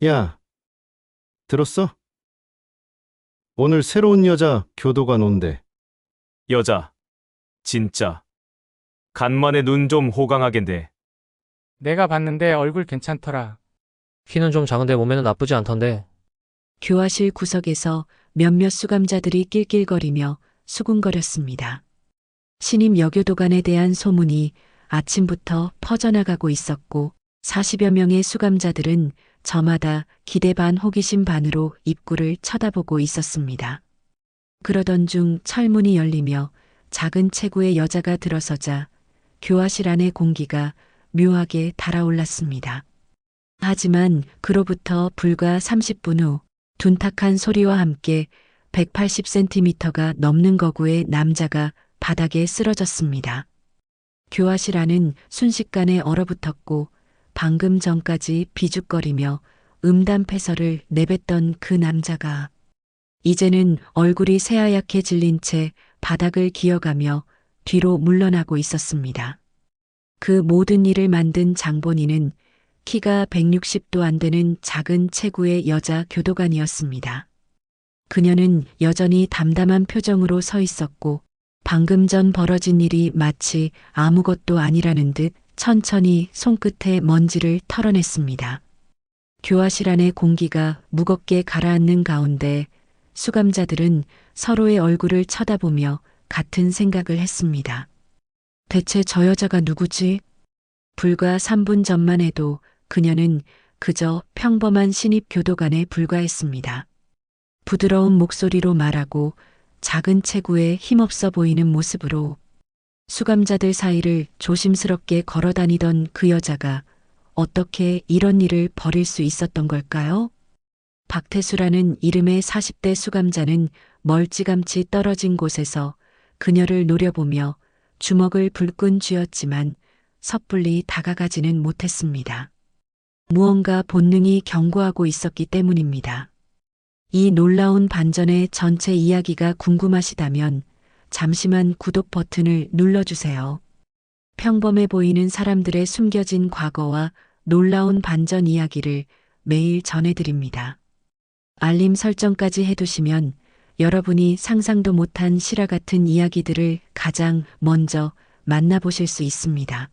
야, 들었어? 오늘 새로운 여자 교도관 온대. 여자, 진짜. 간만에 눈 좀 호강하겐데. 내가 봤는데 얼굴 괜찮더라. 키는 좀 작은데 몸매는 나쁘지 않던데. 교화실 구석에서 몇몇 수감자들이 낄낄거리며 수군거렸습니다. 신임 여교도관에 대한 소문이 아침부터 퍼져나가고 있었고 40여 명의 수감자들은 저마다 기대 반 호기심 반으로 입구를 쳐다보고 있었습니다. 그러던 중 철문이 열리며 작은 체구의 여자가 들어서자 교화실 안의 공기가 묘하게 달아올랐습니다. 하지만 그로부터 불과 30분 후 둔탁한 소리와 함께 180cm가 넘는 거구의 남자가 바닥에 쓰러졌습니다. 교화실 안은 순식간에 얼어붙었고 방금 전까지 비죽거리며 음담패설을 내뱉던 그 남자가 이제는 얼굴이 새하얗게 질린 채 바닥을 기어가며 뒤로 물러나고 있었습니다. 그 모든 일을 만든 장본인은 키가 160도 안 되는 작은 체구의 여자 교도관이었습니다. 그녀는 여전히 담담한 표정으로 서 있었고 방금 전 벌어진 일이 마치 아무것도 아니라는 듯 천천히 손끝에 먼지를 털어냈습니다. 교화실 안의 공기가 무겁게 가라앉는 가운데 수감자들은 서로의 얼굴을 쳐다보며 같은 생각을 했습니다. 대체 저 여자가 누구지? 불과 3분 전만 해도 그녀는 그저 평범한 신입 교도관에 불과했습니다. 부드러운 목소리로 말하고 작은 체구에 힘없어 보이는 모습으로 수감자들 사이를 조심스럽게 걸어다니던 그 여자가 어떻게 이런 일을 벌일 수 있었던 걸까요? 박태수라는 이름의 40대 수감자는 멀찌감치 떨어진 곳에서 그녀를 노려보며 주먹을 불끈 쥐었지만 섣불리 다가가지는 못했습니다. 무언가 본능이 경고하고 있었기 때문입니다. 이 놀라운 반전의 전체 이야기가 궁금하시다면 잠시만 구독 버튼을 눌러주세요. 평범해 보이는 사람들의 숨겨진 과거와 놀라운 반전 이야기를 매일 전해드립니다. 알림 설정까지 해두시면 여러분이 상상도 못한 실화 같은 이야기들을 가장 먼저 만나보실 수 있습니다.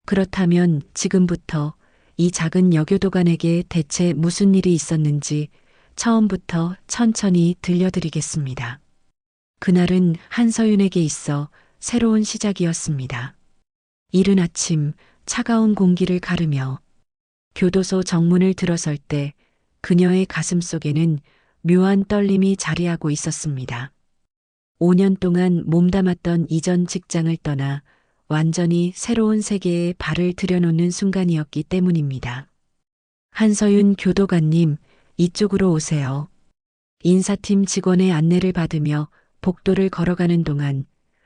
그렇다면 지금부터 이 작은 여교도관에게 대체 무슨 일이 있었는지 처음부터 천천히 들려드리겠습니다. 그날은 한서윤에게 있어 새로운 시작이었습니다. 이른 아침 차가운 공기를 가르며 교도소 정문을 들어설 때 그녀의 가슴 속에는 묘한 떨림이 자리하고 있었습니다. 5년 동안 몸담았던 이전 직장을 떠나 완전히 새로운 세계에 발을 들여놓는 순간이었기 때문입니다. 한서윤 교도관님, 이쪽으로 오세요. 인사팀 직원의 안내를 받으며 복도를 걸어가는 동안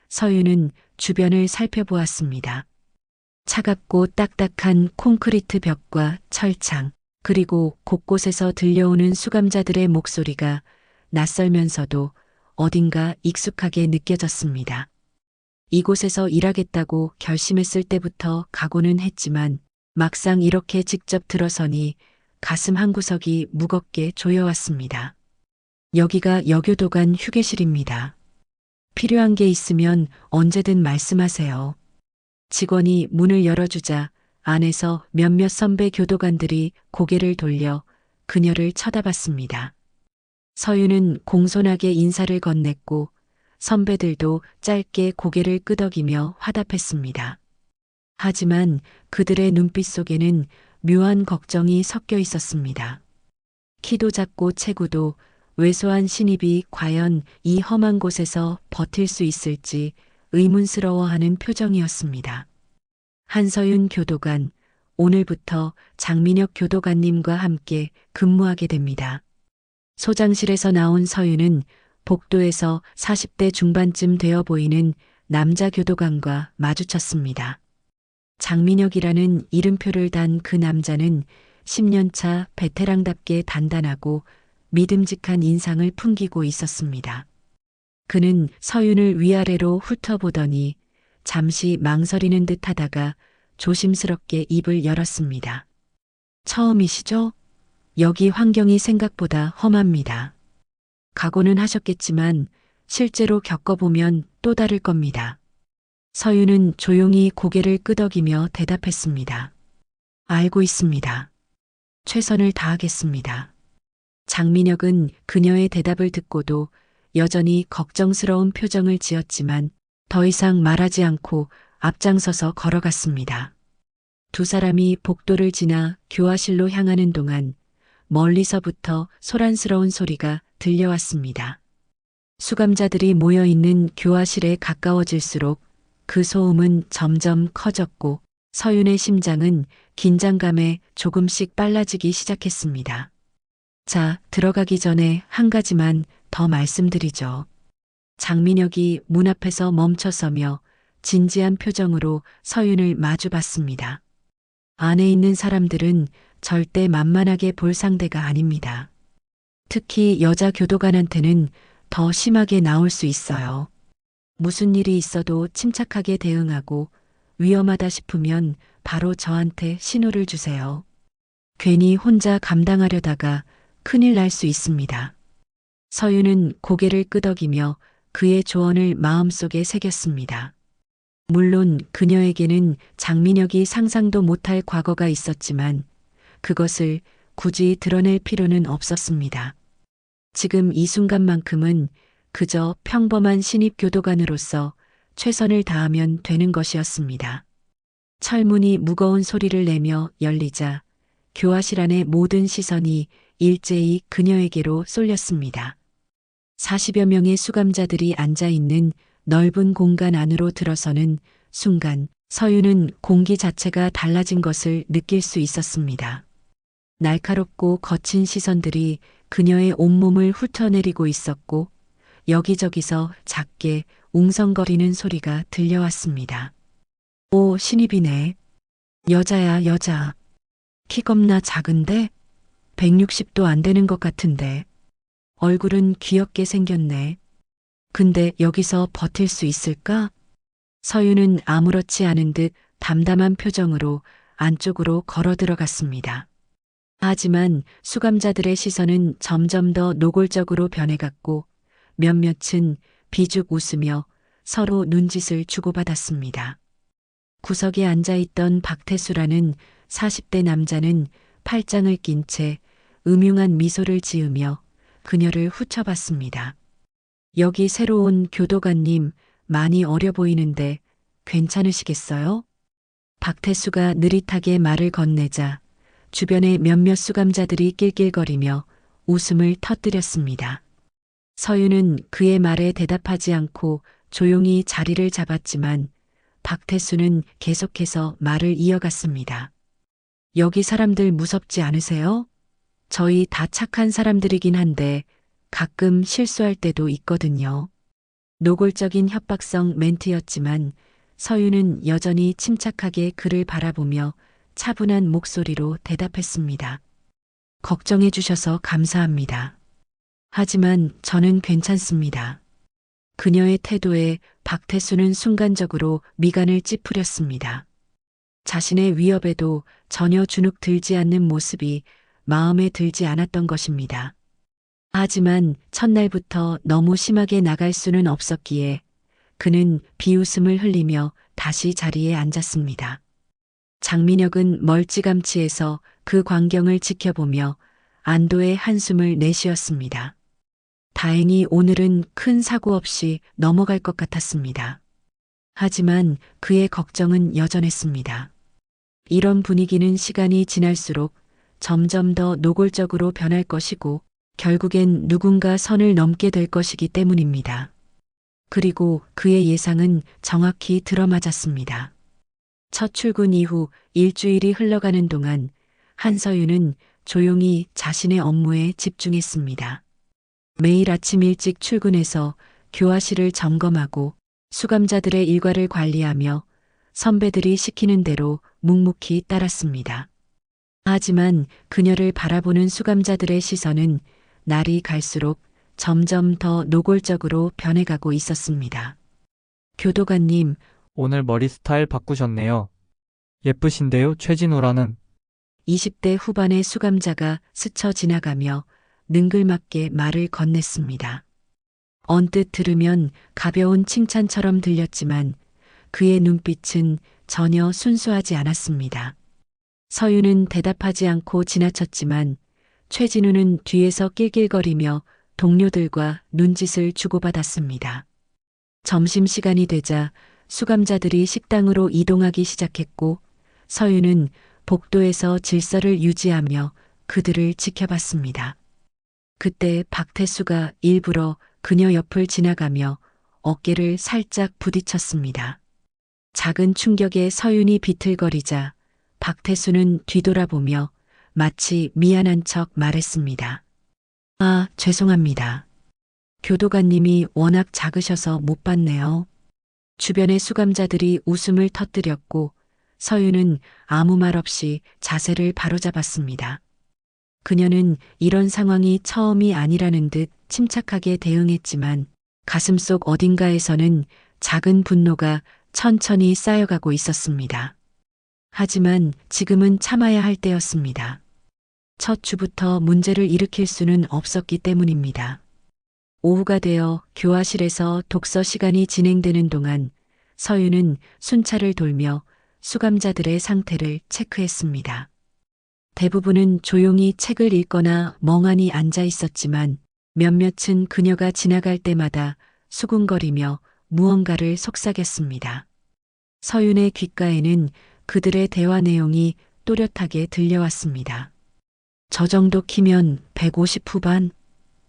서윤은 주변을 살펴보았습니다. 차갑고 딱딱한 콘크리트 벽과 철창, 그리고 곳곳에서 들려오는 수감자들의 목소리가 낯설면서도 어딘가 익숙하게 느껴졌습니다. 이곳에서 일하겠다고 결심했을 때부터 각오는 했지만 막상 이렇게 직접 들어서니 가슴 한구석이 무겁게 조여왔습니다. 여기가 여교도관 휴게실입니다. 필요한 게 있으면 언제든 말씀하세요. 직원이 문을 열어주자 안에서 몇몇 선배 교도관들이 고개를 돌려 그녀를 쳐다봤습니다. 서윤은 공손하게 인사를 건넸고 선배들도 짧게 고개를 끄덕이며 화답했습니다. 하지만 그들의 눈빛 속에는 묘한 걱정이 섞여 있었습니다. 키도 작고 체구도 왜소한 신입이 과연 이 험한 곳에서 버틸 수 있을지 의문스러워하는 표정이었습니다. 한서윤 교도관, 오늘부터 장민혁 교도관님과 함께 근무하게 됩니다. 소장실에서 나온 서윤은 복도에서 40대 중반쯤 되어 보이는 남자 교도관과 마주쳤습니다. 장민혁이라는 이름표를 단 그 남자는 10년차 베테랑답게 단단하고 믿음직한 인상을 풍기고 있었습니다. 그는 서윤을 위아래로 훑어보더니 잠시 망설이는 듯 하다가 조심스럽게 입을 열었습니다. 처음이시죠? 여기 환경이 생각보다 험합니다. 각오는 하셨겠지만 실제로 겪어보면 또 다를 겁니다. 서윤은 조용히 고개를 끄덕이며 대답했습니다. 알고 있습니다. 최선을 다하겠습니다. 장민혁은 그녀의 대답을 듣고도 여전히 걱정스러운 표정을 지었지만 더 이상 말하지 않고 앞장서서 걸어갔습니다. 두 사람이 복도를 지나 교화실로 향하는 동안 멀리서부터 소란스러운 소리가 들려왔습니다. 수감자들이 모여 있는 교화실에 가까워질수록 그 소음은 점점 커졌고 서윤의 심장은 긴장감에 조금씩 빨라지기 시작했습니다. 자, 들어가기 전에 한 가지만 더 말씀드리죠. 장민혁이 문 앞에서 멈춰서며 진지한 표정으로 서윤을 마주봤습니다. 안에 있는 사람들은 절대 만만하게 볼 상대가 아닙니다. 특히 여자 교도관한테는 더 심하게 나올 수 있어요. 무슨 일이 있어도 침착하게 대응하고 위험하다 싶으면 바로 저한테 신호를 주세요. 괜히 혼자 감당하려다가 큰일 날 수 있습니다. 서윤은 고개를 끄덕이며 그의 조언을 마음속에 새겼습니다. 물론 그녀에게는 장민혁이 상상도 못할 과거가 있었지만 그것을 굳이 드러낼 필요는 없었습니다. 지금 이 순간만큼은 그저 평범한 신입교도관으로서 최선을 다하면 되는 것이었습니다. 철문이 무거운 소리를 내며 열리자 교화실 안의 모든 시선이 일제히 그녀에게로 쏠렸습니다. 40여 명의 수감자들이 앉아있는 넓은 공간 안으로 들어서는 순간 서윤은 공기 자체가 달라진 것을 느낄 수 있었습니다. 날카롭고 거친 시선들이 그녀의 온몸을 훑어내리고 있었고 여기저기서 작게 웅성거리는 소리가 들려왔습니다. 오, 신입이네. 여자야, 여자. 키 겁나 작은데? 160도 안 되는 것 같은데. 얼굴은 귀엽게 생겼네. 근데 여기서 버틸 수 있을까? 서윤은 아무렇지 않은 듯 담담한 표정으로 안쪽으로 걸어 들어갔습니다. 하지만 수감자들의 시선은 점점 더 노골적으로 변해갔고 몇몇은 비죽 웃으며 서로 눈짓을 주고받았습니다. 구석에 앉아있던 박태수라는 40대 남자는 팔짱을 낀 채 음흉한 미소를 지으며 그녀를 후쳐봤습니다. 여기 새로 온 교도관님 많이 어려 보이는데 괜찮으시겠어요? 박태수가 느릿하게 말을 건네자 주변의 몇몇 수감자들이 낄낄거리며 웃음을 터뜨렸습니다. 서윤은 그의 말에 대답하지 않고 조용히 자리를 잡았지만 박태수는 계속해서 말을 이어갔습니다. 여기 사람들 무섭지 않으세요? 저희 다 착한 사람들이긴 한데 가끔 실수할 때도 있거든요. 노골적인 협박성 멘트였지만 서윤은 여전히 침착하게 그를 바라보며 차분한 목소리로 대답했습니다. 걱정해 주셔서 감사합니다. 하지만 저는 괜찮습니다. 그녀의 태도에 박태수는 순간적으로 미간을 찌푸렸습니다. 자신의 위협에도 전혀 주눅 들지 않는 모습이 마음에 들지 않았던 것입니다. 하지만 첫날부터 너무 심하게 나갈 수는 없었기에 그는 비웃음을 흘리며 다시 자리에 앉았습니다. 장민혁은 멀찌감치해서 그 광경을 지켜보며 안도의 한숨을 내쉬었습니다. 다행히 오늘은 큰 사고 없이 넘어갈 것 같았습니다. 하지만 그의 걱정은 여전했습니다. 이런 분위기는 시간이 지날수록 점점 더 노골적으로 변할 것이고 결국엔 누군가 선을 넘게 될 것이기 때문입니다. 그리고 그의 예상은 정확히 들어맞았습니다. 첫 출근 이후 일주일이 흘러가는 동안 한서윤은 조용히 자신의 업무에 집중했습니다. 매일 아침 일찍 출근해서 교화실을 점검하고 수감자들의 일과를 관리하며 선배들이 시키는 대로 묵묵히 따랐습니다. 하지만 그녀를 바라보는 수감자들의 시선은 날이 갈수록 점점 더 노골적으로 변해가고 있었습니다. 교도관님, 오늘 머리 스타일 바꾸셨네요. 예쁘신데요, 최진우라는. 20대 후반의 수감자가 스쳐 지나가며 능글맞게 말을 건넸습니다. 언뜻 들으면 가벼운 칭찬처럼 들렸지만 그의 눈빛은 전혀 순수하지 않았습니다. 서윤은 대답하지 않고 지나쳤지만 최진우는 뒤에서 낄낄거리며 동료들과 눈짓을 주고받았습니다. 점심시간이 되자 수감자들이 식당으로 이동하기 시작했고 서윤은 복도에서 질서를 유지하며 그들을 지켜봤습니다. 그때 박태수가 일부러 그녀 옆을 지나가며 어깨를 살짝 부딪혔습니다. 작은 충격에 서윤이 비틀거리자 박태수는 뒤돌아보며 마치 미안한 척 말했습니다. 아, 죄송합니다. 교도관님이 워낙 작으셔서 못 봤네요. 주변의 수감자들이 웃음을 터뜨렸고 서윤은 아무 말 없이 자세를 바로잡았습니다. 그녀는 이런 상황이 처음이 아니라는 듯 침착하게 대응했지만 가슴속 어딘가에서는 작은 분노가 천천히 쌓여가고 있었습니다. 하지만 지금은 참아야 할 때였습니다. 첫 주부터 문제를 일으킬 수는 없었기 때문입니다. 오후가 되어 교화실에서 독서 시간이 진행되는 동안 서윤은 순찰을 돌며 수감자들의 상태를 체크했습니다. 대부분은 조용히 책을 읽거나 멍하니 앉아 있었지만 몇몇은 그녀가 지나갈 때마다 수군거리며 무언가를 속삭였습니다. 서윤의 귓가에는 그들의 대화 내용이 또렷하게 들려왔습니다. 저 정도 키면 150 후반,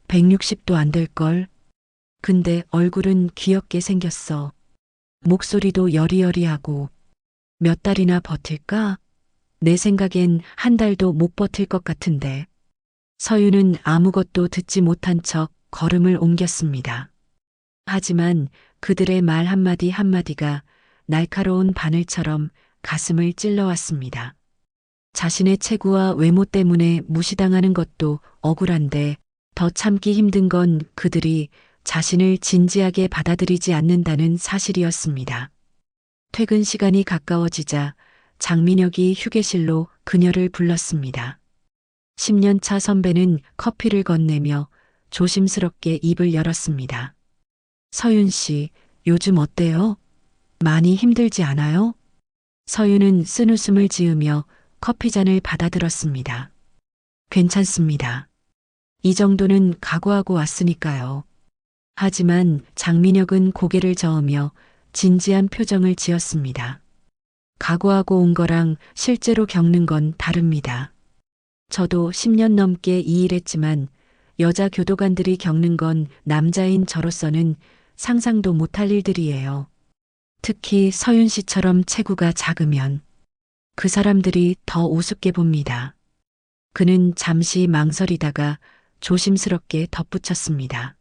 160도 안 될걸. 근데 얼굴은 귀엽게 생겼어. 목소리도 여리여리하고. 몇 달이나 버틸까? 내 생각엔 한 달도 못 버틸 것 같은데. 서윤은 아무것도 듣지 못한 척 걸음을 옮겼습니다. 하지만 그들의 말 한마디 한마디가 날카로운 바늘처럼 가슴을 찔러왔습니다. 자신의 체구와 외모 때문에 무시당하는 것도 억울한데 더 참기 힘든 건 그들이 자신을 진지하게 받아들이지 않는다는 사실이었습니다. 퇴근 시간이 가까워지자 장민혁이 휴게실로 그녀를 불렀습니다. 10년 차 선배는 커피를 건네며 조심스럽게 입을 열었습니다. 서윤 씨, 요즘 어때요? 많이 힘들지 않아요? 서윤은 쓴웃음을 지으며 커피잔을 받아들었습니다. 괜찮습니다. 이 정도는 각오하고 왔으니까요. 하지만 장민혁은 고개를 저으며 진지한 표정을 지었습니다. 각오하고 온 거랑 실제로 겪는 건 다릅니다. 저도 10년 넘게 이 일했지만 여자 교도관들이 겪는 건 남자인 저로서는 상상도 못할 일들이에요. 특히 서윤 씨처럼 체구가 작으면 그 사람들이 더 우습게 봅니다. 그는 잠시 망설이다가 조심스럽게 덧붙였습니다.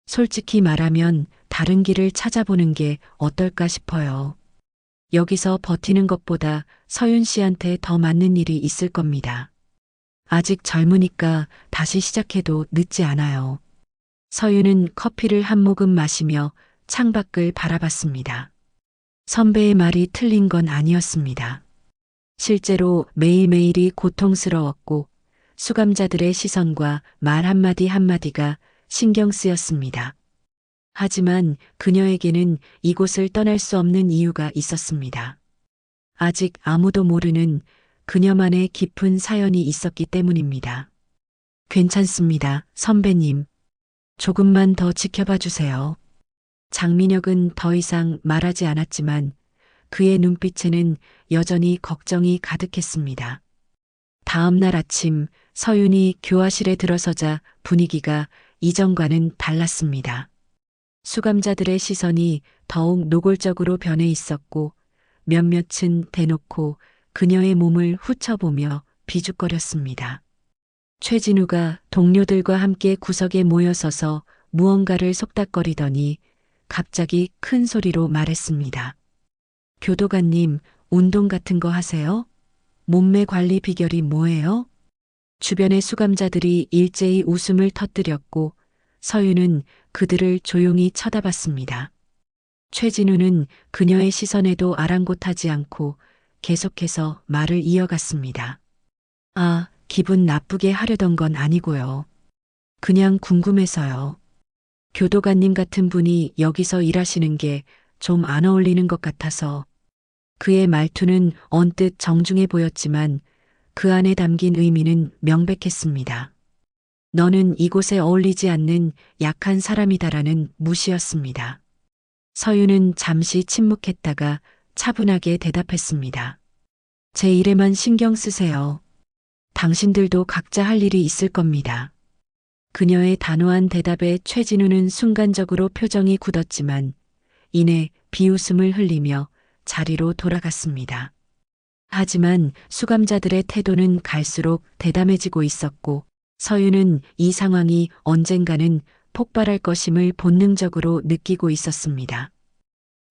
솔직히 말하면 다른 길을 찾아보는 게 어떨까 싶어요. 여기서 버티는 것보다 서윤 씨한테 더 맞는 일이 있을 겁니다. 아직 젊으니까 다시 시작해도 늦지 않아요. 서윤은 커피를 한 모금 마시며 창밖을 바라봤습니다. 선배의 말이 틀린 건 아니었습니다. 실제로 매일매일이 고통스러웠고 수감자들의 시선과 말 한마디 한마디가 신경 쓰였습니다. 하지만 그녀에게는 이곳을 떠날 수 없는 이유가 있었습니다. 아직 아무도 모르는 그녀만의 깊은 사연이 있었기 때문입니다. 괜찮습니다, 선배님. 조금만 더 지켜봐 주세요. 장민혁은 더 이상 말하지 않았지만 그의 눈빛에는 여전히 걱정이 가득했습니다. 다음 날 아침 서윤이 교화실에 들어서자 분위기가 이전과는 달랐습니다. 수감자들의 시선이 더욱 노골적으로 변해 있었고 몇몇은 대놓고 그녀의 몸을 훑어보며 비죽거렸습니다. 최진우가 동료들과 함께 구석에 모여서서 무언가를 속닥거리더니 갑자기 큰 소리로 말했습니다. 교도관님, 운동 같은 거 하세요? 몸매 관리 비결이 뭐예요? 주변의 수감자들이 일제히 웃음을 터뜨렸고 서윤은 그들을 조용히 쳐다봤습니다. 최진우는 그녀의 시선에도 아랑곳하지 않고 계속해서 말을 이어갔습니다. 아, 기분 나쁘게 하려던 건 아니고요. 그냥 궁금해서요. 교도관님 같은 분이 여기서 일하시는 게 좀 안 어울리는 것 같아서. 그의 말투는 언뜻 정중해 보였지만 그 안에 담긴 의미는 명백했습니다. 너는 이곳에 어울리지 않는 약한 사람이다라는 무시였습니다. 서윤은 잠시 침묵했다가 차분하게 대답했습니다. 제 일에만 신경 쓰세요. 당신들도 각자 할 일이 있을 겁니다. 그녀의 단호한 대답에 최진우는 순간적으로 표정이 굳었지만 이내 비웃음을 흘리며 자리로 돌아갔습니다. 하지만 수감자들의 태도는 갈수록 대담해지고 있었고 서윤은 이 상황이 언젠가는 폭발할 것임을 본능적으로 느끼고 있었습니다.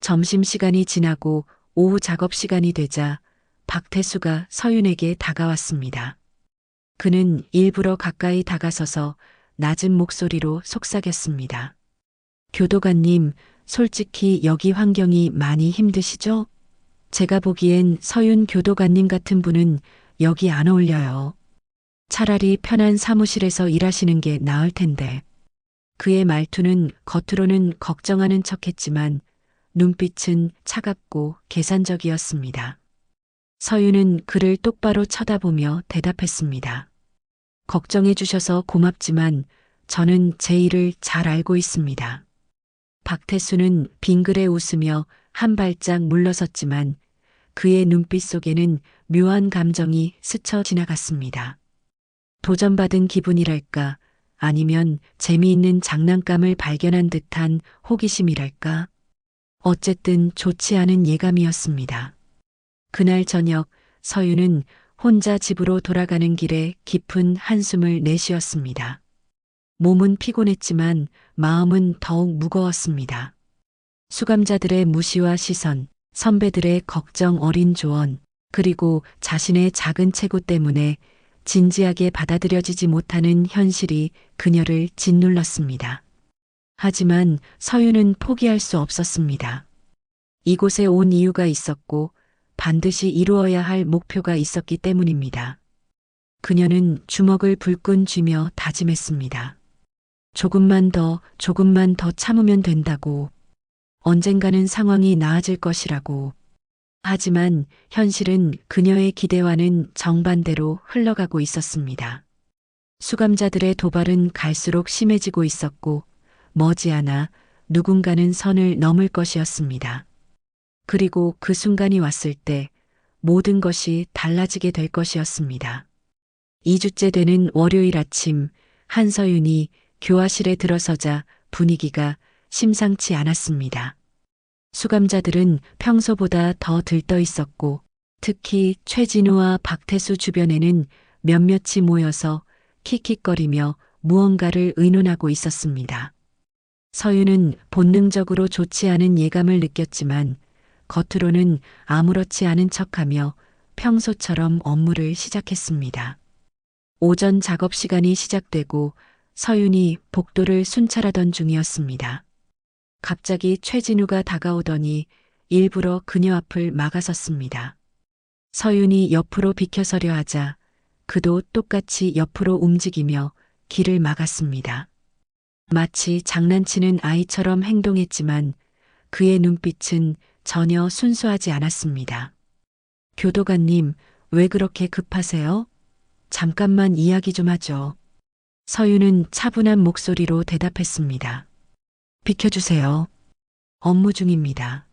점심시간이 지나고 오후 작업시간이 되자 박태수가 서윤에게 다가왔습니다. 그는 일부러 가까이 다가서서 낮은 목소리로 속삭였습니다. 교도관님, 솔직히 여기 환경이 많이 힘드시죠? 제가 보기엔 서윤 교도관님 같은 분은 여기 안 어울려요. 차라리 편한 사무실에서 일하시는 게 나을 텐데. 그의 말투는 겉으로는 걱정하는 척했지만 눈빛은 차갑고 계산적이었습니다. 서윤은 그를 똑바로 쳐다보며 대답했습니다. 걱정해 주셔서 고맙지만 저는 제 일을 잘 알고 있습니다. 박태수는 빙그레 웃으며 한 발짝 물러섰지만 그의 눈빛 속에는 묘한 감정이 스쳐 지나갔습니다. 도전받은 기분이랄까, 아니면 재미있는 장난감을 발견한 듯한 호기심이랄까. 어쨌든 좋지 않은 예감이었습니다. 그날 저녁 서윤은 혼자 집으로 돌아가는 길에 깊은 한숨을 내쉬었습니다. 몸은 피곤했지만 마음은 더욱 무거웠습니다. 수감자들의 무시와 시선, 선배들의 걱정 어린 조언, 그리고 자신의 작은 체구 때문에 진지하게 받아들여지지 못하는 현실이 그녀를 짓눌렀습니다. 하지만 서윤은 포기할 수 없었습니다. 이곳에 온 이유가 있었고 반드시 이루어야 할 목표가 있었기 때문입니다. 그녀는 주먹을 불끈 쥐며 다짐했습니다. 조금만 더 참으면 된다고. 언젠가는 상황이 나아질 것이라고. 하지만 현실은 그녀의 기대와는 정반대로 흘러가고 있었습니다. 수감자들의 도발은 갈수록 심해지고 있었고 머지않아 누군가는 선을 넘을 것이었습니다. 그리고 그 순간이 왔을 때 모든 것이 달라지게 될 것이었습니다. 2주째 되는 월요일 아침 한서윤이 교화실에 들어서자 분위기가 심상치 않았습니다. 수감자들은 평소보다 더 들떠 있었고 특히 최진우와 박태수 주변에는 몇몇이 모여서 킥킥거리며 무언가를 의논하고 있었습니다. 서윤은 본능적으로 좋지 않은 예감을 느꼈지만 겉으로는 아무렇지 않은 척하며 평소처럼 업무를 시작했습니다. 오전 작업 시간이 시작되고 서윤이 복도를 순찰하던 중이었습니다. 갑자기 최진우가 다가오더니 일부러 그녀 앞을 막아섰습니다. 서윤이 옆으로 비켜서려 하자 그도 똑같이 옆으로 움직이며 길을 막았습니다. 마치 장난치는 아이처럼 행동했지만 그의 눈빛은 전혀 순수하지 않았습니다. 교도관님, 왜 그렇게 급하세요? 잠깐만 이야기 좀 하죠. 서윤은 차분한 목소리로 대답했습니다. 비켜주세요. 업무 중입니다.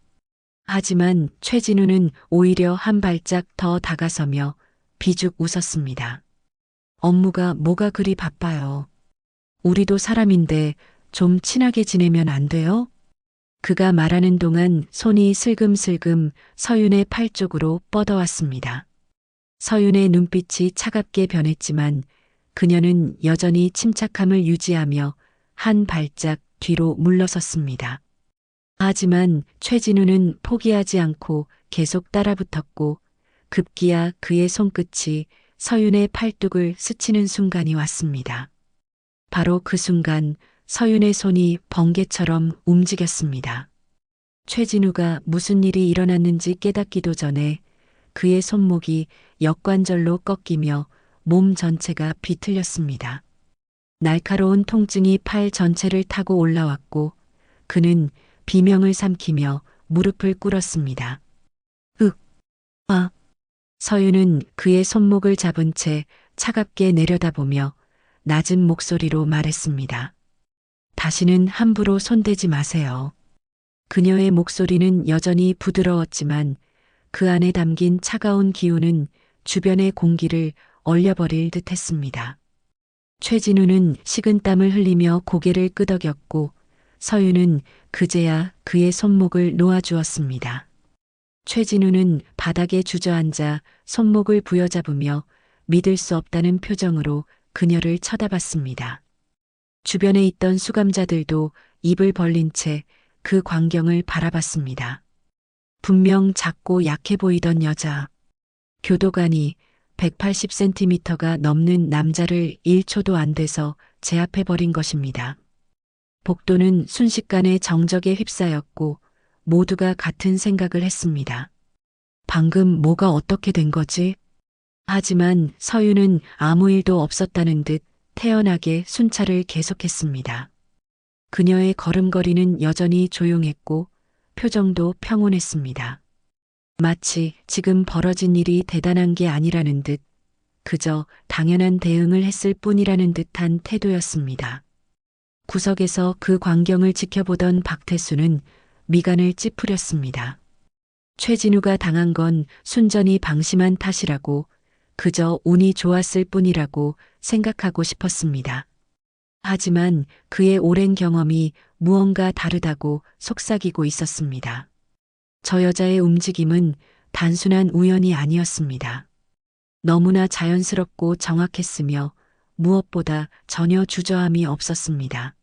하지만 최진우는 오히려 한 발짝 더 다가서며 비죽 웃었습니다. 업무가 뭐가 그리 바빠요. 우리도 사람인데 좀 친하게 지내면 안 돼요? 그가 말하는 동안 손이 슬금슬금 서윤의 팔 쪽으로 뻗어왔습니다. 서윤의 눈빛이 차갑게 변했지만 그녀는 여전히 침착함을 유지하며 한 발짝 뒤로 물러섰습니다. 하지만 최진우는 포기하지 않고 계속 따라붙었고 급기야 그의 손끝이 서윤의 팔뚝을 스치는 순간이 왔습니다. 바로 그 순간 서윤의 손이 번개처럼 움직였습니다. 최진우가 무슨 일이 일어났는지 깨닫기도 전에 그의 손목이 역관절로 꺾이며 몸 전체가 비틀렸습니다. 날카로운 통증이 팔 전체를 타고 올라왔고 그는 비명을 삼키며 무릎을 꿇었습니다. 아. 서윤은 그의 손목을 잡은 채 차갑게 내려다보며 낮은 목소리로 말했습니다. 다시는 함부로 손대지 마세요. 그녀의 목소리는 여전히 부드러웠지만 그 안에 담긴 차가운 기운은 주변의 공기를 얼려버릴 듯 했습니다. 최진우는 식은땀을 흘리며 고개를 끄덕였고 서윤은 그제야 그의 손목을 놓아주었습니다. 최진우는 바닥에 주저앉아 손목을 부여잡으며 믿을 수 없다는 표정으로 그녀를 쳐다봤습니다. 주변에 있던 수감자들도 입을 벌린 채 그 광경을 바라봤습니다. 분명 작고 약해 보이던 여자. 교도관이 180cm가 넘는 남자를 1초도 안 돼서 제압해버린 것입니다. 복도는 순식간에 정적에 휩싸였고 모두가 같은 생각을 했습니다. 방금 뭐가 어떻게 된 거지? 하지만 서윤은 아무 일도 없었다는 듯 태연하게 순찰을 계속했습니다. 그녀의 걸음걸이는 여전히 조용했고 표정도 평온했습니다. 마치 지금 벌어진 일이 대단한 게 아니라는 듯 그저 당연한 대응을 했을 뿐이라는 듯한 태도였습니다. 구석에서 그 광경을 지켜보던 박태수는 미간을 찌푸렸습니다. 최진우가 당한 건 순전히 방심한 탓이라고 그저 운이 좋았을 뿐이라고 생각하고 싶었습니다. 하지만 그의 오랜 경험이 무언가 다르다고 속삭이고 있었습니다. 저 여자의 움직임은 단순한 우연이 아니었습니다. 너무나 자연스럽고 정확했으며 무엇보다 전혀 주저함이 없었습니다.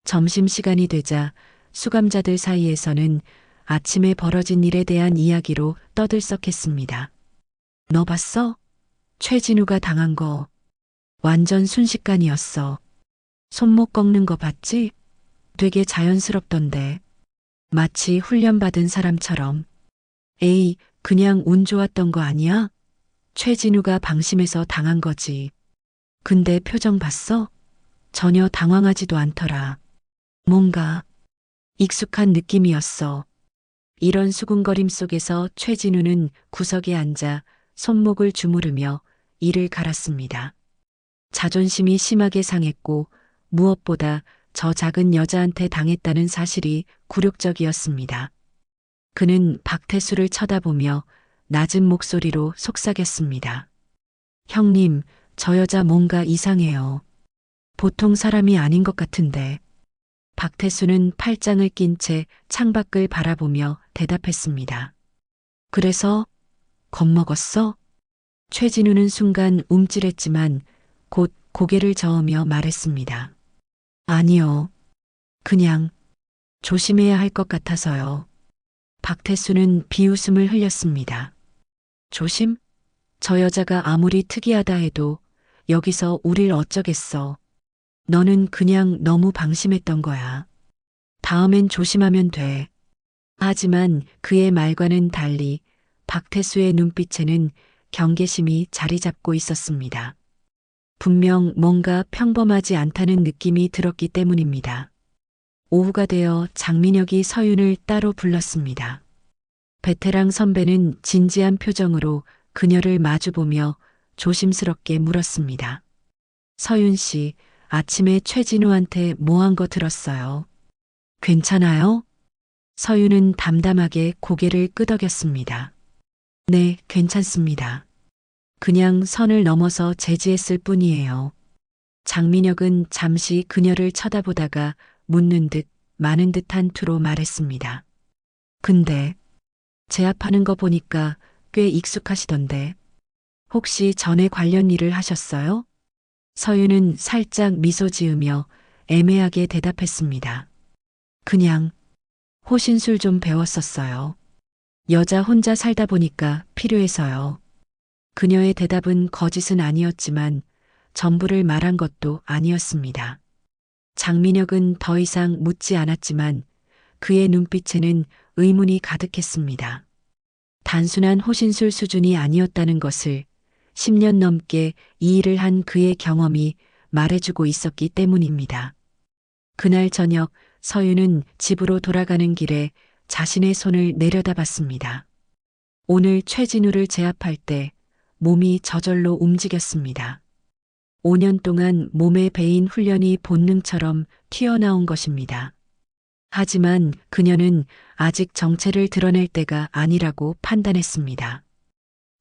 점심시간이 되자 수감자들 사이에서는 아침에 벌어진 일에 대한 이야기로 떠들썩했습니다. 너 봤어? 최진우가 당한 거 완전 순식간이었어. 손목 꺾는 거 봤지? 되게 자연스럽던데. 마치 훈련받은 사람처럼. 에이, 그냥 운 좋았던 거 아니야? 최진우가 방심해서 당한 거지. 근데 표정 봤어? 전혀 당황하지도 않더라. 뭔가 익숙한 느낌이었어. 이런 수군거림 속에서 최진우는 구석에 앉아 손목을 주무르며 이를 갈았습니다. 자존심이 심하게 상했고 무엇보다 저 작은 여자한테 당했다는 사실이 굴욕적이었습니다. 그는 박태수를 쳐다보며 낮은 목소리로 속삭였습니다. 형님, 저 여자 뭔가 이상해요. 보통 사람이 아닌 것 같은데. 박태수는 팔짱을 낀 채 창밖을 바라보며 대답했습니다. 그래서 겁먹었어? 최진우는 순간 움찔했지만 곧 고개를 저으며 말했습니다. 아니요. 그냥 조심해야 할 것 같아서요. 박태수는 비웃음을 흘렸습니다. 조심? 저 여자가 아무리 특이하다 해도 여기서 우릴 어쩌겠어. 너는 그냥 너무 방심했던 거야. 다음엔 조심하면 돼. 하지만 그의 말과는 달리 박태수의 눈빛에는 경계심이 자리 잡고 있었습니다. 분명 뭔가 평범하지 않다는 느낌이 들었기 때문입니다. 오후가 되어 장민혁이 서윤을 따로 불렀습니다. 베테랑 선배는 진지한 표정으로 그녀를 마주보며 조심스럽게 물었습니다. 서윤 씨, 아침에 최진우한테 뭐 한 거 들었어요? 괜찮아요? 서윤은 담담하게 고개를 끄덕였습니다. 네, 괜찮습니다. 그냥 선을 넘어서 제지했을 뿐이에요. 장민혁은 잠시 그녀를 쳐다보다가 묻는 듯 많은 듯한 투로 말했습니다. 근데 제압하는 거 보니까 꽤 익숙하시던데. 혹시 전에 관련 일을 하셨어요? 서윤은 살짝 미소 지으며 애매하게 대답했습니다. 그냥 호신술 좀 배웠었어요. 여자 혼자 살다 보니까 필요해서요. 그녀의 대답은 거짓은 아니었지만 전부를 말한 것도 아니었습니다. 장민혁은 더 이상 묻지 않았지만 그의 눈빛에는 의문이 가득했습니다. 단순한 호신술 수준이 아니었다는 것을 10년 넘게 이 일을 한 그의 경험이 말해주고 있었기 때문입니다. 그날 저녁 서윤은 집으로 돌아가는 길에 자신의 손을 내려다봤습니다. 오늘 최진우를 제압할 때 몸이 저절로 움직였습니다. 5년 동안 몸에 배인 훈련이 본능처럼 튀어나온 것입니다. 하지만 그녀는 아직 정체를 드러낼 때가 아니라고 판단했습니다.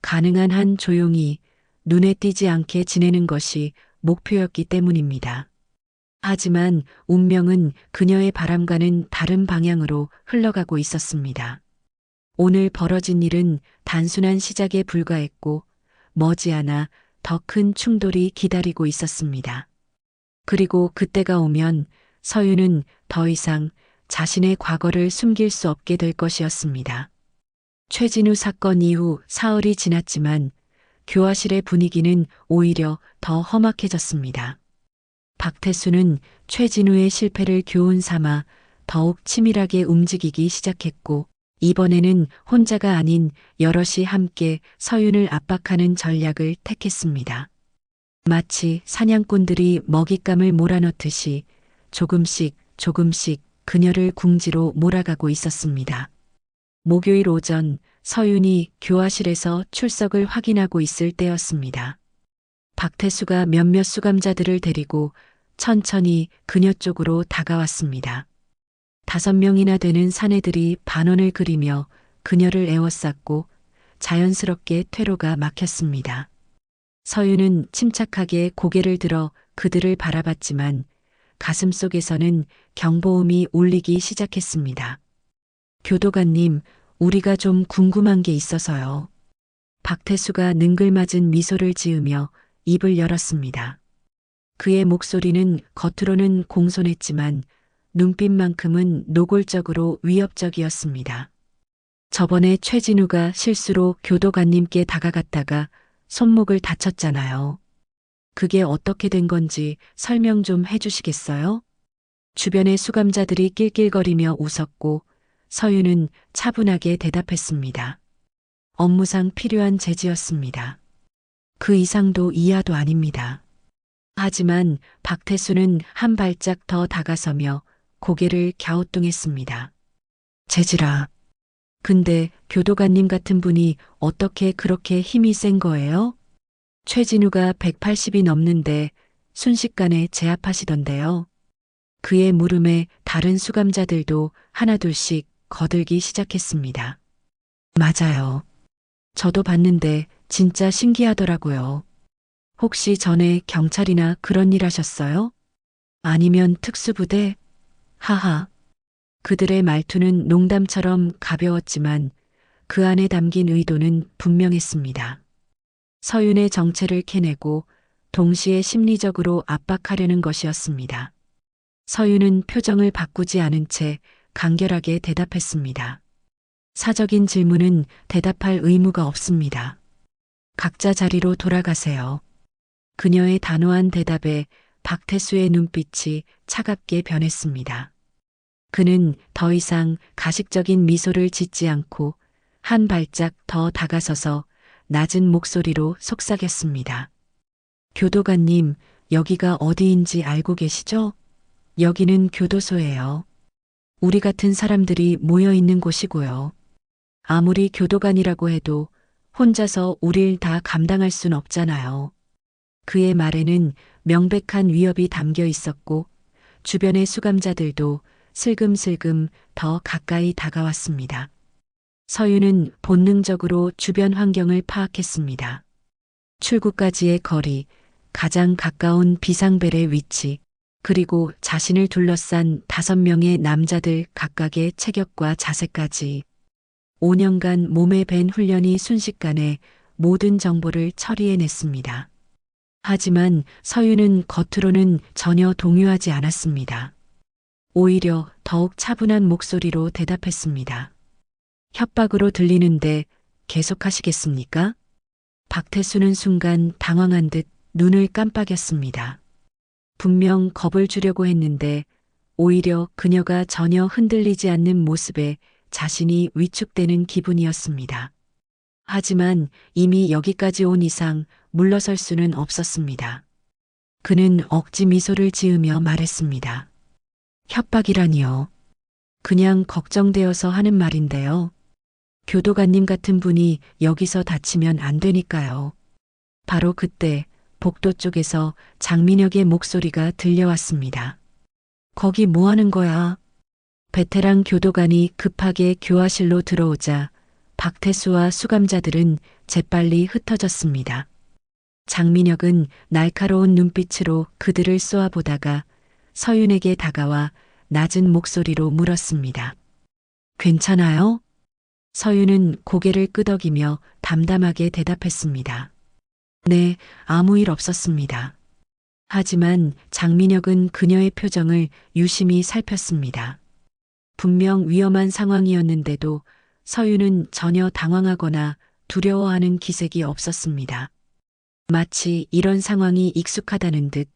가능한 한 조용히 눈에 띄지 않게 지내는 것이 목표였기 때문입니다. 하지만 운명은 그녀의 바람과는 다른 방향으로 흘러가고 있었습니다. 오늘 벌어진 일은 단순한 시작에 불과했고 머지않아 더 큰 충돌이 기다리고 있었습니다. 그리고 그때가 오면 서윤은 더 이상 자신의 과거를 숨길 수 없게 될 것이었습니다. 최진우 사건 이후 사흘이 지났지만 교화실의 분위기는 오히려 더 험악해졌습니다. 박태수는 최진우의 실패를 교훈 삼아 더욱 치밀하게 움직이기 시작했고 이번에는 혼자가 아닌 여럿이 함께 서윤을 압박하는 전략을 택했습니다. 마치 사냥꾼들이 먹잇감을 몰아넣듯이 조금씩 그녀를 궁지로 몰아가고 있었습니다. 목요일 오전 서윤이 교화실에서 출석을 확인하고 있을 때였습니다. 박태수가 몇몇 수감자들을 데리고 천천히 그녀 쪽으로 다가왔습니다. 5명이나 되는 사내들이 반원을 그리며 그녀를 에워쌌고 자연스럽게 퇴로가 막혔습니다. 서윤은 침착하게 고개를 들어 그들을 바라봤지만 가슴속에서는 경보음이 울리기 시작했습니다. 교도관님, 우리가 좀 궁금한 게 있어서요. 박태수가 능글맞은 미소를 지으며 입을 열었습니다. 그의 목소리는 겉으로는 공손했지만 눈빛만큼은 노골적으로 위협적이었습니다. 저번에 최진우가 실수로 교도관님께 다가갔다가 손목을 다쳤잖아요. 그게 어떻게 된 건지 설명 좀 해주시겠어요? 주변의 수감자들이 낄낄거리며 웃었고 서윤은 차분하게 대답했습니다. 업무상 필요한 제지였습니다. 그 이상도 이하도 아닙니다. 하지만 박태수는 한 발짝 더 다가서며 고개를 갸우뚱했습니다. 제지라. 근데 교도관님 같은 분이 어떻게 그렇게 힘이 센 거예요? 최진우가 180이 넘는데 순식간에 제압하시던데요. 그의 물음에 다른 수감자들도 하나둘씩 거들기 시작했습니다. 맞아요. 저도 봤는데 진짜 신기하더라고요. 혹시 전에 경찰이나 그런 일 하셨어요? 아니면 특수부대? 하하. 그들의 말투는 농담처럼 가벼웠지만 그 안에 담긴 의도는 분명했습니다. 서윤의 정체를 캐내고 동시에 심리적으로 압박하려는 것이었습니다. 서윤은 표정을 바꾸지 않은 채 간결하게 대답했습니다. 사적인 질문은 대답할 의무가 없습니다. 각자 자리로 돌아가세요. 그녀의 단호한 대답에 박태수의 눈빛이 차갑게 변했습니다. 그는 더 이상 가식적인 미소를 짓지 않고 한 발짝 더 다가서서 낮은 목소리로 속삭였습니다. 교도관님, 여기가 어디인지 알고 계시죠? 여기는 교도소예요. 우리 같은 사람들이 모여 있는 곳이고요. 아무리 교도관이라고 해도 혼자서 우릴 다 감당할 순 없잖아요. 그의 말에는 명백한 위협이 담겨 있었고 주변의 수감자들도 슬금슬금 더 가까이 다가왔습니다. 서윤은 본능적으로 주변 환경을 파악했습니다. 출구까지의 거리, 가장 가까운 비상벨의 위치, 그리고 자신을 둘러싼 5명의 남자들 각각의 체격과 자세까지 5년간 몸에 밴 훈련이 순식간에 모든 정보를 처리해냈습니다. 하지만 서윤은 겉으로는 전혀 동요하지 않았습니다. 오히려 더욱 차분한 목소리로 대답했습니다. 협박으로 들리는데 계속하시겠습니까? 박태수는 순간 당황한 듯 눈을 깜빡였습니다. 분명 겁을 주려고 했는데 오히려 그녀가 전혀 흔들리지 않는 모습에 자신이 위축되는 기분이었습니다. 하지만 이미 여기까지 온 이상 물러설 수는 없었습니다. 그는 억지 미소를 지으며 말했습니다. 협박이라니요. 그냥 걱정되어서 하는 말인데요. 교도관님 같은 분이 여기서 다치면 안 되니까요. 바로 그때 복도 쪽에서 장민혁의 목소리가 들려왔습니다. 거기 뭐 하는 거야? 베테랑 교도관이 급하게 교화실로 들어오자 박태수와 수감자들은 재빨리 흩어졌습니다. 장민혁은 날카로운 눈빛으로 그들을 쏘아보다가 서윤에게 다가와 낮은 목소리로 물었습니다. 괜찮아요? 서윤은 고개를 끄덕이며 담담하게 대답했습니다. 네, 아무 일 없었습니다. 하지만 장민혁은 그녀의 표정을 유심히 살폈습니다. 분명 위험한 상황이었는데도 서윤은 전혀 당황하거나 두려워하는 기색이 없었습니다. 마치 이런 상황이 익숙하다는 듯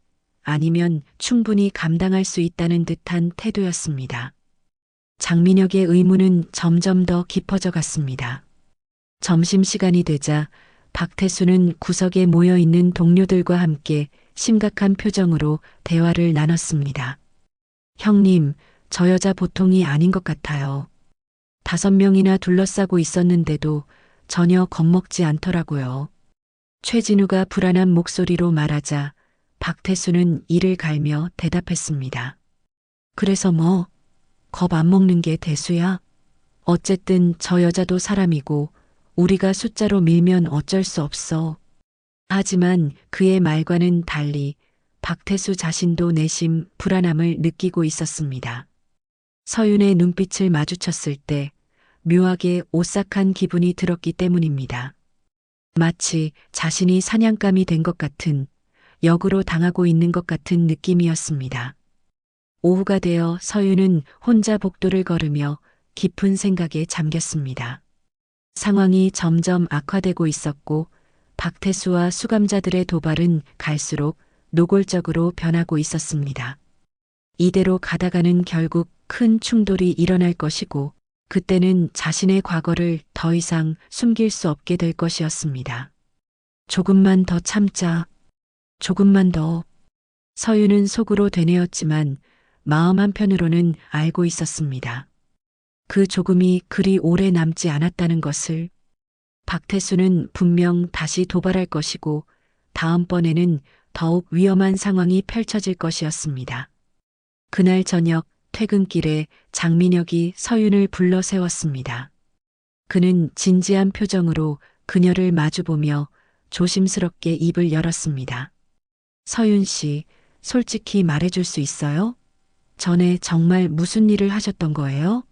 아니면 충분히 감당할 수 있다는 듯한 태도였습니다. 장민혁의 의문은 점점 더 깊어져 갔습니다. 점심시간이 되자 박태수는 구석에 모여 있는 동료들과 함께 심각한 표정으로 대화를 나눴습니다. 형님, 저 여자 보통이 아닌 것 같아요. 5명이나 둘러싸고 있었는데도 전혀 겁먹지 않더라고요. 최진우가 불안한 목소리로 말하자 박태수는 이를 갈며 대답했습니다. 그래서 뭐, 겁 안 먹는 게 대수야? 어쨌든 저 여자도 사람이고 우리가 숫자로 밀면 어쩔 수 없어. 하지만 그의 말과는 달리 박태수 자신도 내심 불안함을 느끼고 있었습니다. 서윤의 눈빛을 마주쳤을 때 묘하게 오싹한 기분이 들었기 때문입니다. 마치 자신이 사냥감이 된 것 같은, 역으로 당하고 있는 것 같은 느낌이었습니다. 오후가 되어 서윤은 혼자 복도를 걸으며 깊은 생각에 잠겼습니다. 상황이 점점 악화되고 있었고 박태수와 수감자들의 도발은 갈수록 노골적으로 변하고 있었습니다. 이대로 가다가는 결국 큰 충돌이 일어날 것이고 그때는 자신의 과거를 더 이상 숨길 수 없게 될 것이었습니다. 조금만 더 참자. 조금만 더. 서윤은 속으로 되뇌었지만 마음 한편으로는 알고 있었습니다. 그 조금이 그리 오래 남지 않았다는 것을. 박태수는 분명 다시 도발할 것이고 다음번에는 더욱 위험한 상황이 펼쳐질 것이었습니다. 그날 저녁 퇴근길에 장민혁이 서윤을 불러 세웠습니다. 그는 진지한 표정으로 그녀를 마주보며 조심스럽게 입을 열었습니다. 서윤 씨, 솔직히 말해줄 수 있어요? 전에 정말 무슨 일을 하셨던 거예요?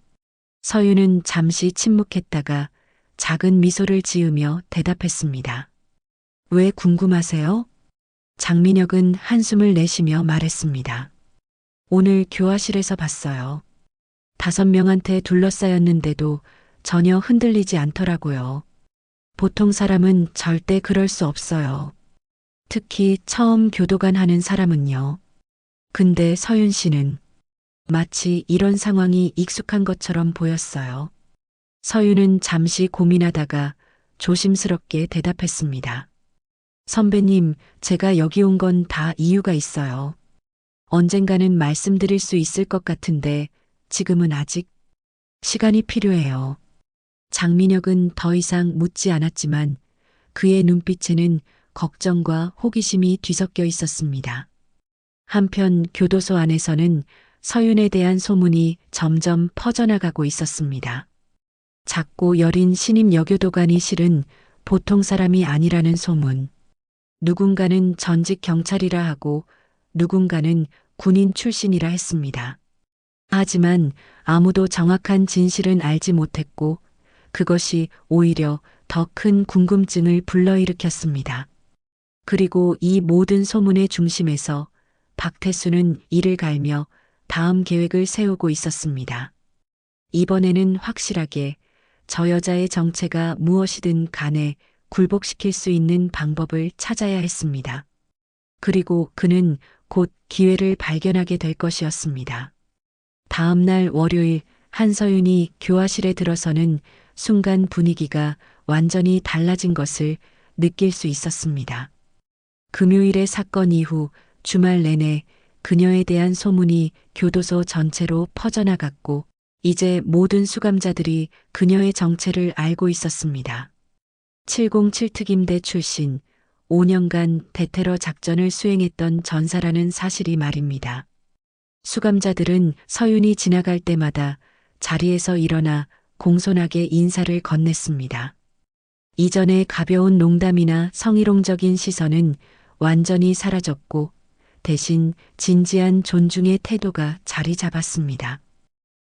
서윤은 잠시 침묵했다가 작은 미소를 지으며 대답했습니다. 왜 궁금하세요? 장민혁은 한숨을 내쉬며 말했습니다. 오늘 교화실에서 봤어요. 5명한테 둘러싸였는데도 전혀 흔들리지 않더라고요. 보통 사람은 절대 그럴 수 없어요. 특히 처음 교도관 하는 사람은요. 근데 서윤 씨는 마치 이런 상황이 익숙한 것처럼 보였어요. 서윤은 잠시 고민하다가 조심스럽게 대답했습니다. 선배님, 제가 여기 온 건 다 이유가 있어요. 언젠가는 말씀드릴 수 있을 것 같은데 지금은 아직 시간이 필요해요. 장민혁은 더 이상 묻지 않았지만 그의 눈빛에는 걱정과 호기심이 뒤섞여 있었습니다. 한편 교도소 안에서는 서윤에 대한 소문이 점점 퍼져나가고 있었습니다. 작고 여린 신임 여교도관이 실은 보통 사람이 아니라는 소문. 누군가는 전직 경찰이라 하고 누군가는 군인 출신이라 했습니다. 하지만 아무도 정확한 진실은 알지 못했고 그것이 오히려 더 큰 궁금증을 불러일으켰습니다. 그리고 이 모든 소문의 중심에서 박태수는 이를 갈며 다음 계획을 세우고 있었습니다. 이번에는 확실하게 저 여자의 정체가 무엇이든 간에 굴복시킬 수 있는 방법을 찾아야 했습니다. 그리고 그는 곧 기회를 발견하게 될 것이었습니다. 다음 날 월요일 한서윤이 교화실에 들어서는 순간 분위기가 완전히 달라진 것을 느낄 수 있었습니다. 금요일의 사건 이후 주말 내내 그녀에 대한 소문이 교도소 전체로 퍼져나갔고 이제 모든 수감자들이 그녀의 정체를 알고 있었습니다. 707 특임대 출신, 5년간 대테러 작전을 수행했던 전사라는 사실이 말입니다. 수감자들은 서윤이 지나갈 때마다 자리에서 일어나 공손하게 인사를 건넸습니다. 이전의 가벼운 농담이나 성희롱적인 시선은 완전히 사라졌고 대신 진지한 존중의 태도가 자리 잡았습니다.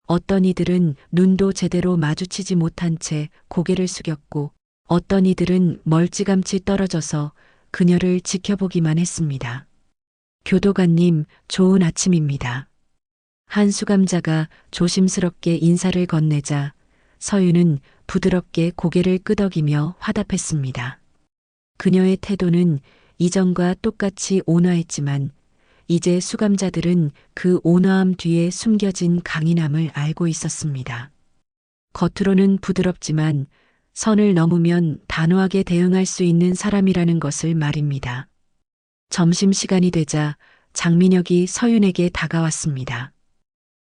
어떤 이들은 눈도 제대로 마주치지 못한 채 고개를 숙였고 어떤 이들은 멀찌감치 떨어져서 그녀를 지켜보기만 했습니다. 교도관님, 좋은 아침입니다. 한 수감자가 조심스럽게 인사를 건네자 서윤은 부드럽게 고개를 끄덕이며 화답했습니다. 그녀의 태도는 이전과 똑같이 온화했지만 이제 수감자들은 그 온화함 뒤에 숨겨진 강인함을 알고 있었습니다. 겉으로는 부드럽지만 선을 넘으면 단호하게 대응할 수 있는 사람이라는 것을 말입니다. 점심시간이 되자 장민혁이 서윤에게 다가왔습니다.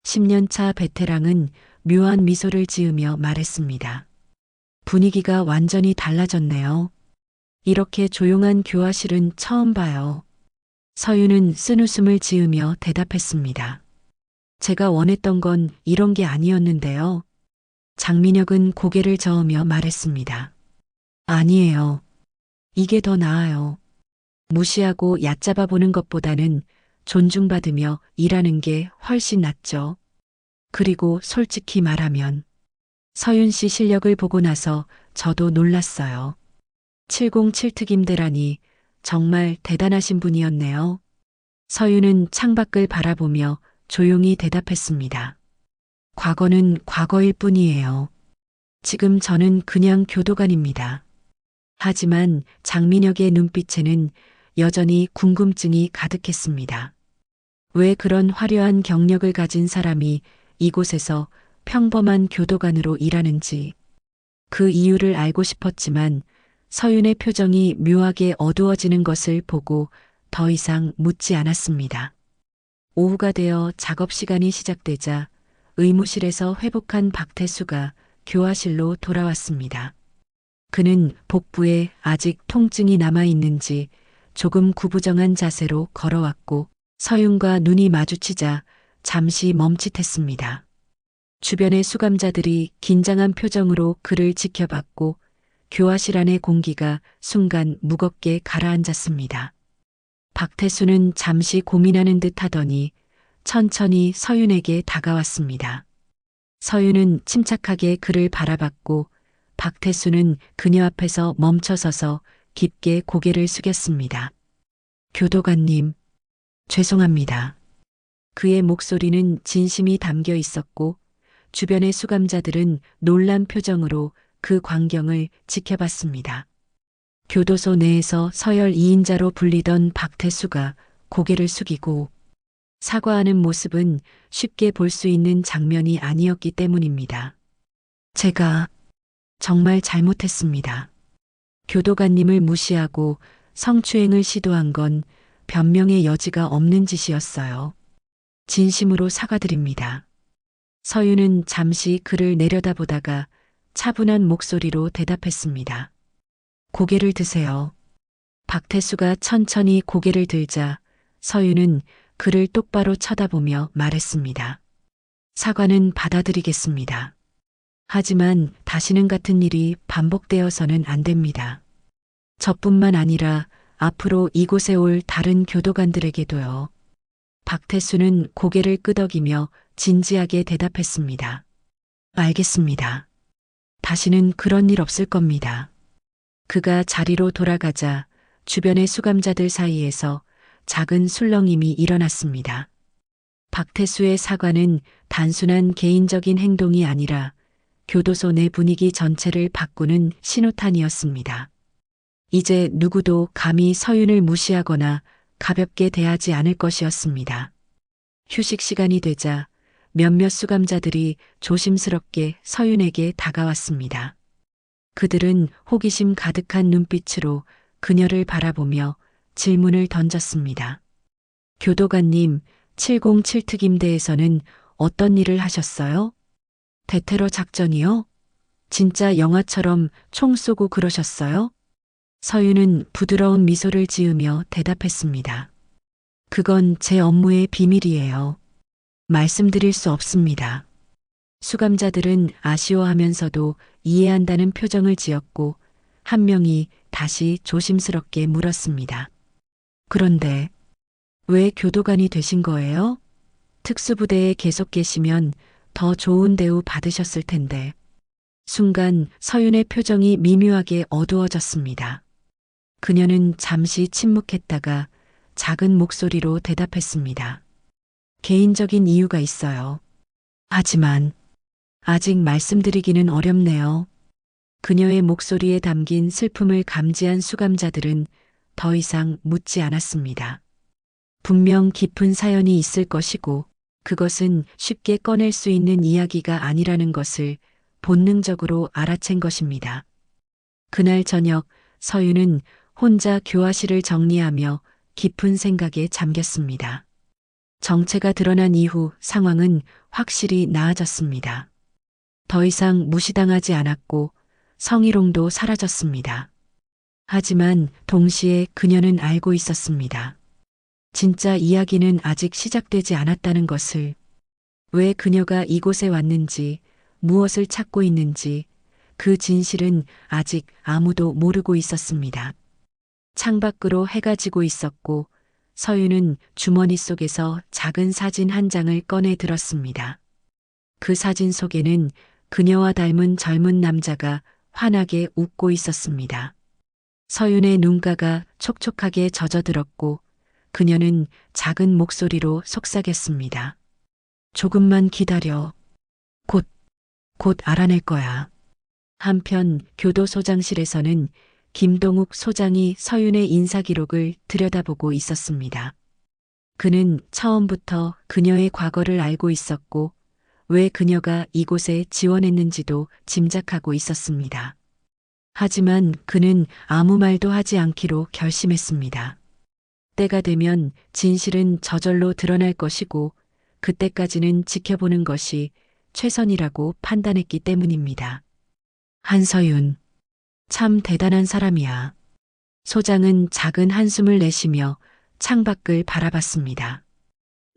10년차 베테랑은 묘한 미소를 지으며 말했습니다. 분위기가 완전히 달라졌네요. 이렇게 조용한 교화실은 처음 봐요. 서윤은 쓴웃음을 지으며 대답했습니다. 제가 원했던 건 이런 게 아니었는데요. 장민혁은 고개를 저으며 말했습니다. 아니에요. 이게 더 나아요. 무시하고 얕잡아 보는 것보다는 존중받으며 일하는 게 훨씬 낫죠. 그리고 솔직히 말하면 서윤 씨 실력을 보고 나서 저도 놀랐어요. 707 특임대라니 정말 대단하신 분이었네요. 서윤은 창밖을 바라보며 조용히 대답했습니다. 과거는 과거일 뿐이에요. 지금 저는 그냥 교도관입니다. 하지만 장민혁의 눈빛에는 여전히 궁금증이 가득했습니다. 왜 그런 화려한 경력을 가진 사람이 이곳에서 평범한 교도관으로 일하는지 그 이유를 알고 싶었지만 서윤의 표정이 묘하게 어두워지는 것을 보고 더 이상 묻지 않았습니다. 오후가 되어 작업 시간이 시작되자 의무실에서 회복한 박태수가 교화실로 돌아왔습니다. 그는 복부에 아직 통증이 남아있는지 조금 구부정한 자세로 걸어왔고 서윤과 눈이 마주치자 잠시 멈칫했습니다. 주변의 수감자들이 긴장한 표정으로 그를 지켜봤고 교화실 안의 공기가 순간 무겁게 가라앉았습니다. 박태수는 잠시 고민하는 듯 하더니 천천히 서윤에게 다가왔습니다. 서윤은 침착하게 그를 바라봤고 박태수는 그녀 앞에서 멈춰서서 깊게 고개를 숙였습니다. 교도관님, 죄송합니다. 그의 목소리는 진심이 담겨 있었고 주변의 수감자들은 놀란 표정으로 그 광경을 지켜봤습니다. 교도소 내에서 서열 2인자로 불리던 박태수가 고개를 숙이고 사과하는 모습은 쉽게 볼 수 있는 장면이 아니었기 때문입니다. 제가 정말 잘못했습니다. 교도관님을 무시하고 성추행을 시도한 건 변명의 여지가 없는 짓이었어요. 진심으로 사과드립니다. 서윤은 잠시 그를 내려다보다가 차분한 목소리로 대답했습니다. 고개를 드세요. 박태수가 천천히 고개를 들자 서윤은 그를 똑바로 쳐다보며 말했습니다. 사과는 받아들이겠습니다. 하지만 다시는 같은 일이 반복되어서는 안 됩니다. 저뿐만 아니라 앞으로 이곳에 올 다른 교도관들에게도요. 박태수는 고개를 끄덕이며 진지하게 대답했습니다. 알겠습니다. 다시는 그런 일 없을 겁니다. 그가 자리로 돌아가자 주변의 수감자들 사이에서 작은 술렁임이 일어났습니다. 박태수의 사과는 단순한 개인적인 행동이 아니라 교도소 내 분위기 전체를 바꾸는 신호탄이었습니다. 이제 누구도 감히 서윤을 무시하거나 가볍게 대하지 않을 것이었습니다. 휴식 시간이 되자 몇몇 수감자들이 조심스럽게 서윤에게 다가왔습니다. 그들은 호기심 가득한 눈빛으로 그녀를 바라보며 질문을 던졌습니다. 교도관님, 707특임대에서는 어떤 일을 하셨어요? 대테러 작전이요? 진짜 영화처럼 총 쏘고 그러셨어요? 서윤은 부드러운 미소를 지으며 대답했습니다. 그건 제 업무의 비밀이에요. 말씀드릴 수 없습니다. 수감자들은 아쉬워하면서도 이해한다는 표정을 지었고 한 명이 다시 조심스럽게 물었습니다. 그런데 왜 교도관이 되신 거예요? 특수부대에 계속 계시면 더 좋은 대우 받으셨을 텐데. 순간 서윤의 표정이 미묘하게 어두워졌습니다. 그녀는 잠시 침묵했다가 작은 목소리로 대답했습니다. 개인적인 이유가 있어요. 하지만 아직 말씀드리기는 어렵네요. 그녀의 목소리에 담긴 슬픔을 감지한 수감자들은 더 이상 묻지 않았습니다. 분명 깊은 사연이 있을 것이고 그것은 쉽게 꺼낼 수 있는 이야기가 아니라는 것을 본능적으로 알아챈 것입니다. 그날 저녁 서윤은 혼자 교화실을 정리하며 깊은 생각에 잠겼습니다. 정체가 드러난 이후 상황은 확실히 나아졌습니다. 더 이상 무시당하지 않았고 성희롱도 사라졌습니다. 하지만 동시에 그녀는 알고 있었습니다. 진짜 이야기는 아직 시작되지 않았다는 것을. 왜 그녀가 이곳에 왔는지, 무엇을 찾고 있는지, 그 진실은 아직 아무도 모르고 있었습니다. 창밖으로 해가 지고 있었고 서윤은 주머니 속에서 작은 사진 한 장을 꺼내 들었습니다. 그 사진 속에는 그녀와 닮은 젊은 남자가 환하게 웃고 있었습니다. 서윤의 눈가가 촉촉하게 젖어들었고 그녀는 작은 목소리로 속삭였습니다. 조금만 기다려. 곧 알아낼 거야. 한편 교도소장실에서는 김동욱 소장이 서윤의 인사기록을 들여다보고 있었습니다. 그는 처음부터 그녀의 과거를 알고 있었고 왜 그녀가 이곳에 지원했는지도 짐작하고 있었습니다. 하지만 그는 아무 말도 하지 않기로 결심했습니다. 때가 되면 진실은 저절로 드러날 것이고 그때까지는 지켜보는 것이 최선이라고 판단했기 때문입니다. 한서윤, 참 대단한 사람이야. 소장은 작은 한숨을 내쉬며 창밖을 바라봤습니다.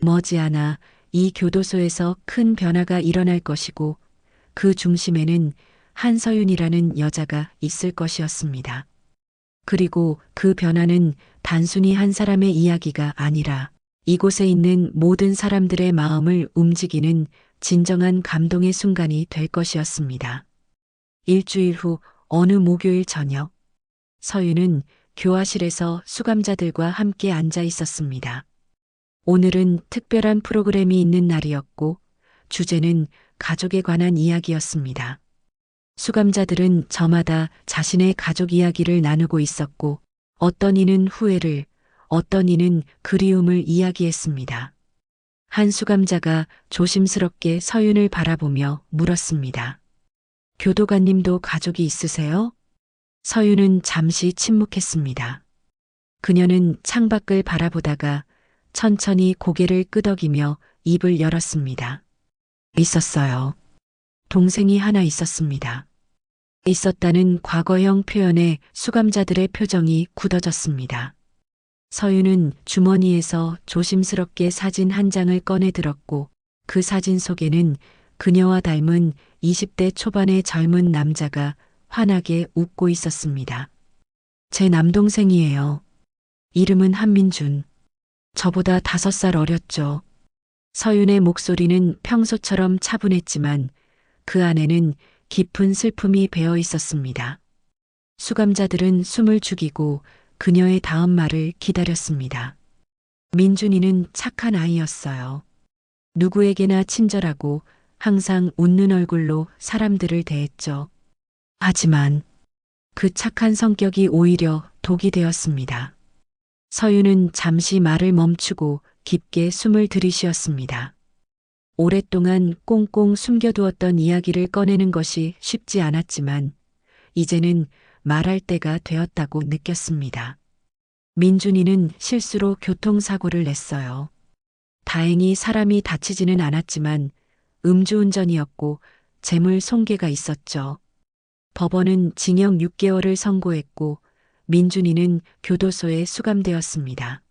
머지않아 이 교도소에서 큰 변화가 일어날 것이고 그 중심에는 한서윤이라는 여자가 있을 것이었습니다. 그리고 그 변화는 단순히 한 사람의 이야기가 아니라 이곳에 있는 모든 사람들의 마음을 움직이는 진정한 감동의 순간이 될 것이었습니다. 일주일 후 어느 목요일 저녁, 서윤은 교화실에서 수감자들과 함께 앉아 있었습니다. 오늘은 특별한 프로그램이 있는 날이었고 주제는 가족에 관한 이야기였습니다. 수감자들은 저마다 자신의 가족 이야기를 나누고 있었고 어떤 이는 후회를, 어떤 이는 그리움을 이야기했습니다. 한 수감자가 조심스럽게 서윤을 바라보며 물었습니다. 교도관님도 가족이 있으세요? 서윤은 잠시 침묵했습니다. 그녀는 창밖을 바라보다가 천천히 고개를 끄덕이며 입을 열었습니다. 있었어요. 동생이 하나 있었습니다. 있었다는 과거형 표현에 수감자들의 표정이 굳어졌습니다. 서윤은 주머니에서 조심스럽게 사진 한 장을 꺼내 들었고 그 사진 속에는 그녀와 닮은 20대 초반의 젊은 남자가 환하게 웃고 있었습니다. 제 남동생이에요. 이름은 한민준. 저보다 5살 어렸죠. 서윤의 목소리는 평소처럼 차분했지만 그 안에는 깊은 슬픔이 배어 있었습니다. 수감자들은 숨을 죽이고 그녀의 다음 말을 기다렸습니다. 민준이는 착한 아이였어요. 누구에게나 친절하고 항상 웃는 얼굴로 사람들을 대했죠. 하지만 그 착한 성격이 오히려 독이 되었습니다. 서윤은 잠시 말을 멈추고 깊게 숨을 들이쉬었습니다. 오랫동안 꽁꽁 숨겨두었던 이야기를 꺼내는 것이 쉽지 않았지만 이제는 말할 때가 되었다고 느꼈습니다. 민준이는 실수로 교통사고를 냈어요. 다행히 사람이 다치지는 않았지만 음주운전이었고 재물 손괴가 있었죠. 법원은 징역 6개월을 선고했고 민준이는 교도소에 수감되었습니다.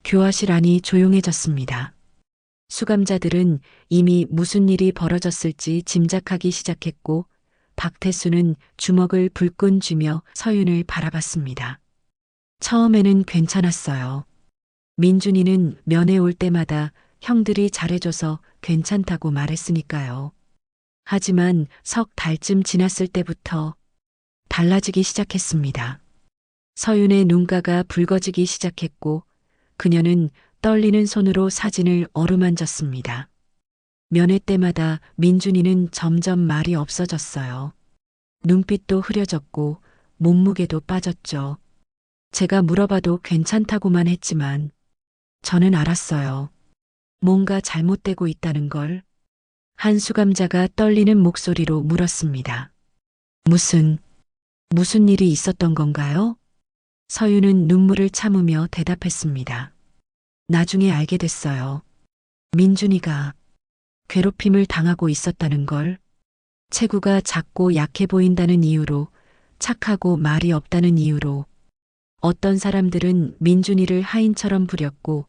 교화실 안이 조용해졌습니다. 수감자들은 이미 무슨 일이 벌어졌을지 짐작하기 시작했고 박태수는 주먹을 불끈 쥐며 서윤을 바라봤습니다. 처음에는 괜찮았어요. 민준이는 면회 올 때마다 형들이 잘해줘서 괜찮다고 말했으니까요. 하지만 석 달쯤 지났을 때부터 달라지기 시작했습니다. 서윤의 눈가가 붉어지기 시작했고 그녀는 떨리는 손으로 사진을 어루만졌습니다. 면회 때마다 민준이는 점점 말이 없어졌어요. 눈빛도 흐려졌고 몸무게도 빠졌죠. 제가 물어봐도 괜찮다고만 했지만 저는 알았어요. 뭔가 잘못되고 있다는 걸. 한 수감자가 떨리는 목소리로 물었습니다. 무슨 일이 있었던 건가요? 서윤은 눈물을 참으며 대답했습니다. 나중에 알게 됐어요. 민준이가 괴롭힘을 당하고 있었다는 걸. 체구가 작고 약해 보인다는 이유로, 착하고 말이 없다는 이유로 어떤 사람들은 민준이를 하인처럼 부렸고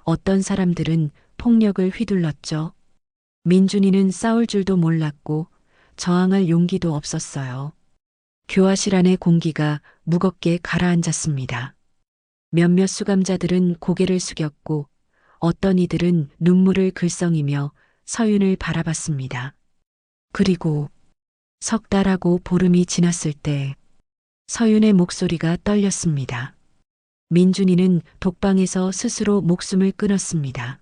어떤 사람들은 폭력을 휘둘렀죠. 민준이는 싸울 줄도 몰랐고 저항할 용기도 없었어요. 교화실 안의 공기가 무겁게 가라앉았습니다. 몇몇 수감자들은 고개를 숙였고 어떤 이들은 눈물을 글썽이며 서윤을 바라봤습니다. 그리고 석 달하고 보름이 지났을 때 서윤의 목소리가 떨렸습니다. 민준이는 독방에서 스스로 목숨을 끊었습니다.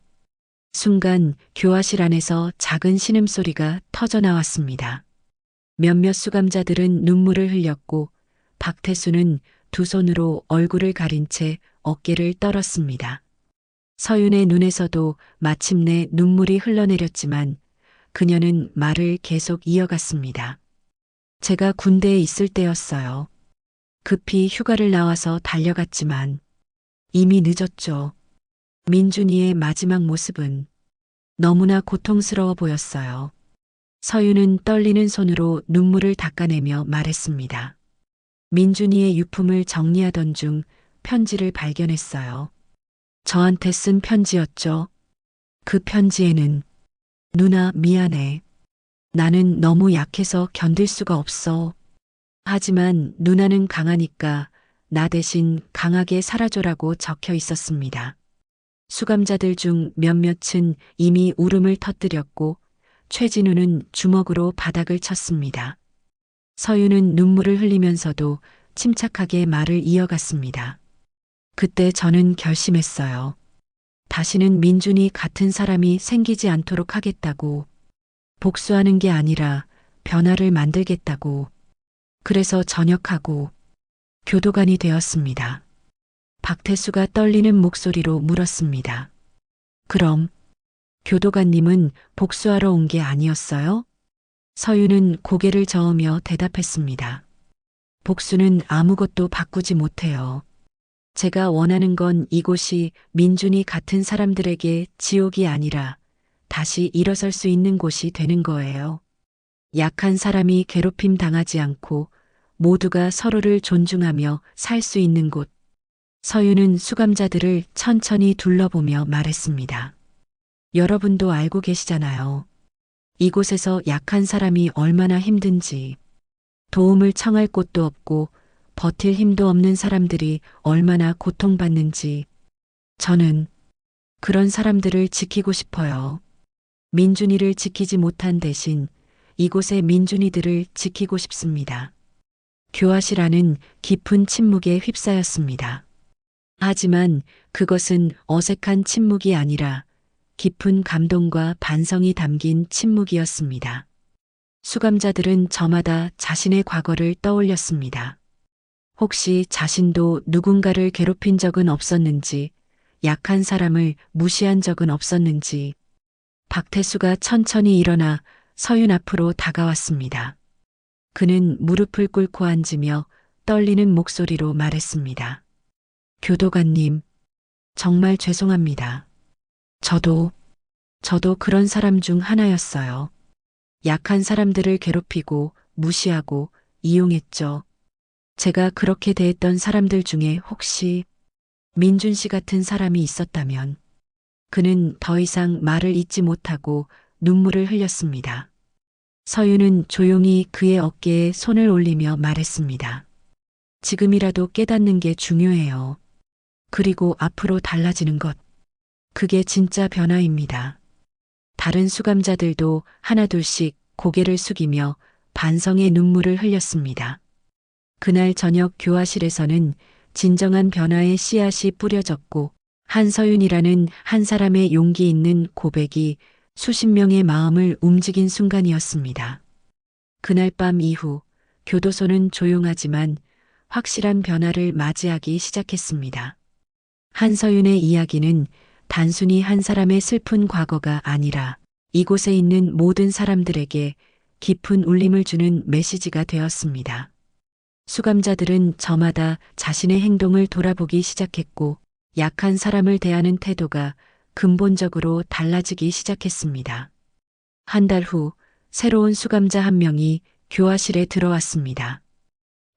순간 교화실 안에서 작은 신음소리가 터져나왔습니다. 몇몇 수감자들은 눈물을 흘렸고 박태수는 두 손으로 얼굴을 가린 채 어깨를 떨었습니다. 서윤의 눈에서도 마침내 눈물이 흘러내렸지만 그녀는 말을 계속 이어갔습니다. 제가 군대에 있을 때였어요. 급히 휴가를 나와서 달려갔지만 이미 늦었죠. 민준이의 마지막 모습은 너무나 고통스러워 보였어요. 서윤은 떨리는 손으로 눈물을 닦아내며 말했습니다. 민준이의 유품을 정리하던 중 편지를 발견했어요. 저한테 쓴 편지였죠. 그 편지에는 누나 미안해. 나는 너무 약해서 견딜 수가 없어. 하지만 누나는 강하니까 나 대신 강하게 살아줘라고 적혀 있었습니다. 수감자들 중 몇몇은 이미 울음을 터뜨렸고 최진우는 주먹으로 바닥을 쳤습니다. 서윤은 눈물을 흘리면서도 침착하게 말을 이어갔습니다. 그때 저는 결심했어요. 다시는 민준이 같은 사람이 생기지 않도록 하겠다고. 복수하는 게 아니라 변화를 만들겠다고. 그래서 전역하고 교도관이 되었습니다. 박태수가 떨리는 목소리로 물었습니다. 그럼 교도관님은 복수하러 온 게 아니었어요? 서윤은 고개를 저으며 대답했습니다. 복수는 아무것도 바꾸지 못해요. 제가 원하는 건 이곳이 민준이 같은 사람들에게 지옥이 아니라 다시 일어설 수 있는 곳이 되는 거예요. 약한 사람이 괴롭힘 당하지 않고 모두가 서로를 존중하며 살 수 있는 곳. 서윤은 수감자들을 천천히 둘러보며 말했습니다. 여러분도 알고 계시잖아요. 이곳에서 약한 사람이 얼마나 힘든지, 도움을 청할 곳도 없고 버틸 힘도 없는 사람들이 얼마나 고통받는지. 저는 그런 사람들을 지키고 싶어요. 민준이를 지키지 못한 대신 이곳의 민준이들을 지키고 싶습니다. 교화실 안은 깊은 침묵에 휩싸였습니다. 하지만 그것은 어색한 침묵이 아니라 깊은 감동과 반성이 담긴 침묵이었습니다. 수감자들은 저마다 자신의 과거를 떠올렸습니다. 혹시 자신도 누군가를 괴롭힌 적은 없었는지, 약한 사람을 무시한 적은 없었는지. 박태수가 천천히 일어나 서윤 앞으로 다가왔습니다. 그는 무릎을 꿇고 앉으며 떨리는 목소리로 말했습니다. 교도관님, 정말 죄송합니다. 저도 그런 사람 중 하나였어요. 약한 사람들을 괴롭히고 무시하고 이용했죠. 제가 그렇게 대했던 사람들 중에 혹시 민준 씨 같은 사람이 있었다면. 그는 더 이상 말을 잇지 못하고 눈물을 흘렸습니다. 서윤은 조용히 그의 어깨에 손을 올리며 말했습니다. 지금이라도 깨닫는 게 중요해요. 그리고 앞으로 달라지는 것. 그게 진짜 변화입니다. 다른 수감자들도 하나둘씩 고개를 숙이며 반성의 눈물을 흘렸습니다. 그날 저녁 교화실에서는 진정한 변화의 씨앗이 뿌려졌고 한서윤이라는 한 사람의 용기 있는 고백이 수십 명의 마음을 움직인 순간이었습니다. 그날 밤 이후 교도소는 조용하지만 확실한 변화를 맞이하기 시작했습니다. 한서윤의 이야기는 단순히 한 사람의 슬픈 과거가 아니라 이곳에 있는 모든 사람들에게 깊은 울림을 주는 메시지가 되었습니다. 수감자들은 저마다 자신의 행동을 돌아보기 시작했고 약한 사람을 대하는 태도가 근본적으로 달라지기 시작했습니다. 한 달 후 새로운 수감자 한 명이 교화실에 들어왔습니다.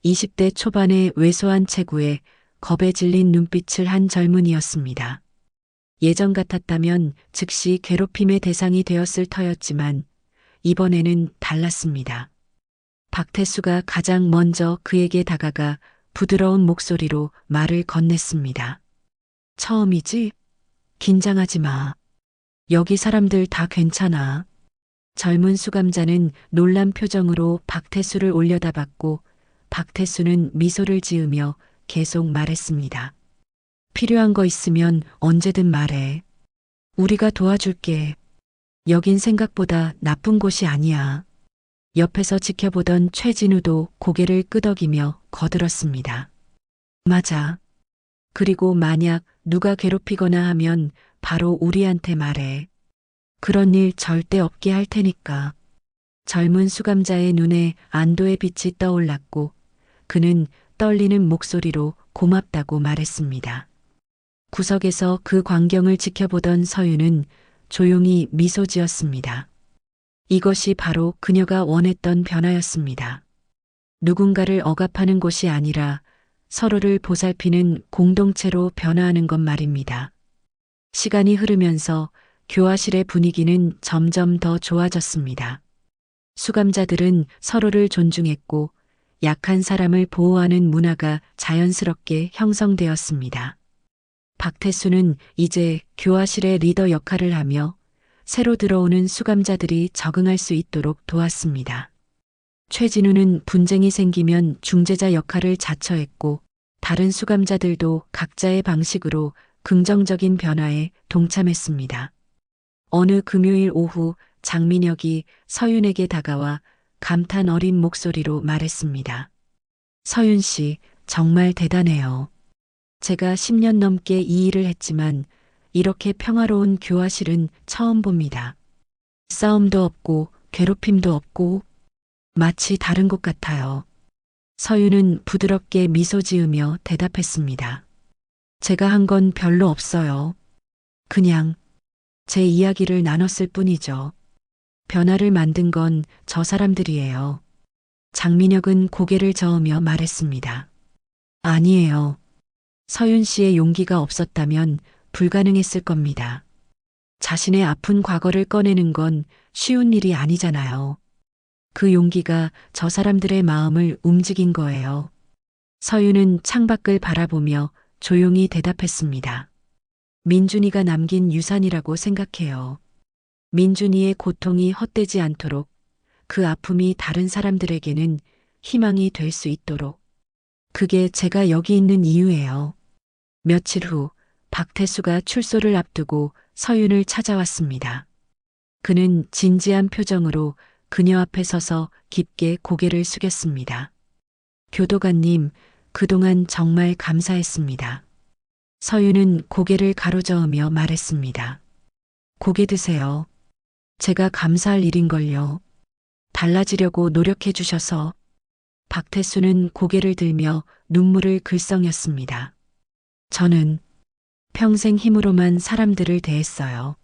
20대 초반의 왜소한 체구에 겁에 질린 눈빛을 한 젊은이였습니다. 예전 같았다면 즉시 괴롭힘의 대상이 되었을 터였지만 이번에는 달랐습니다. 박태수가 가장 먼저 그에게 다가가 부드러운 목소리로 말을 건넸습니다. 처음이지? 긴장하지 마. 여기 사람들 다 괜찮아. 젊은 수감자는 놀란 표정으로 박태수를 올려다봤고 박태수는 미소를 지으며 계속 말했습니다. 필요한 거 있으면 언제든 말해. 우리가 도와줄게. 여긴 생각보다 나쁜 곳이 아니야. 옆에서 지켜보던 최진우도 고개를 끄덕이며 거들었습니다. 맞아. 그리고 만약 누가 괴롭히거나 하면 바로 우리한테 말해. 그런 일 절대 없게 할 테니까. 젊은 수감자의 눈에 안도의 빛이 떠올랐고 그는 떨리는 목소리로 고맙다고 말했습니다. 구석에서 그 광경을 지켜보던 서윤은 조용히 미소 지었습니다. 이것이 바로 그녀가 원했던 변화였습니다. 누군가를 억압하는 곳이 아니라 서로를 보살피는 공동체로 변화하는 것 말입니다. 시간이 흐르면서 교화실의 분위기는 점점 더 좋아졌습니다. 수감자들은 서로를 존중했고 약한 사람을 보호하는 문화가 자연스럽게 형성되었습니다. 박태수는 이제 교화실의 리더 역할을 하며 새로 들어오는 수감자들이 적응할 수 있도록 도왔습니다. 최진우는 분쟁이 생기면 중재자 역할을 자처했고 다른 수감자들도 각자의 방식으로 긍정적인 변화에 동참했습니다. 어느 금요일 오후 장민혁이 서윤에게 다가와 감탄 어린 목소리로 말했습니다. 서윤 씨, 정말 대단해요. 제가 10년 넘게 이 일을 했지만 이렇게 평화로운 교화실은 처음 봅니다. 싸움도 없고 괴롭힘도 없고 마치 다른 곳 같아요. 서윤은 부드럽게 미소 지으며 대답했습니다. 제가 한 건 별로 없어요. 그냥 제 이야기를 나눴을 뿐이죠. 변화를 만든 건 저 사람들이에요. 장민혁은 고개를 저으며 말했습니다. 아니에요. 서윤 씨의 용기가 없었다면 불가능했을 겁니다. 자신의 아픈 과거를 꺼내는 건 쉬운 일이 아니잖아요. 그 용기가 저 사람들의 마음을 움직인 거예요. 서윤은 창밖을 바라보며 조용히 대답했습니다. 민준이가 남긴 유산이라고 생각해요. 민준이의 고통이 헛되지 않도록 그 아픔이 다른 사람들에게는 희망이 될 수 있도록. 그게 제가 여기 있는 이유예요. 며칠 후 박태수가 출소를 앞두고 서윤을 찾아왔습니다. 그는 진지한 표정으로 그녀 앞에 서서 깊게 고개를 숙였습니다. 교도관님, 그동안 정말 감사했습니다. 서윤은 고개를 가로저으며 말했습니다. 고개 드세요. 제가 감사할 일인걸요. 달라지려고 노력해 주셔서 박태수는 고개를 들며 눈물을 글썽였습니다. 저는 평생 힘으로만 사람들을 대했어요.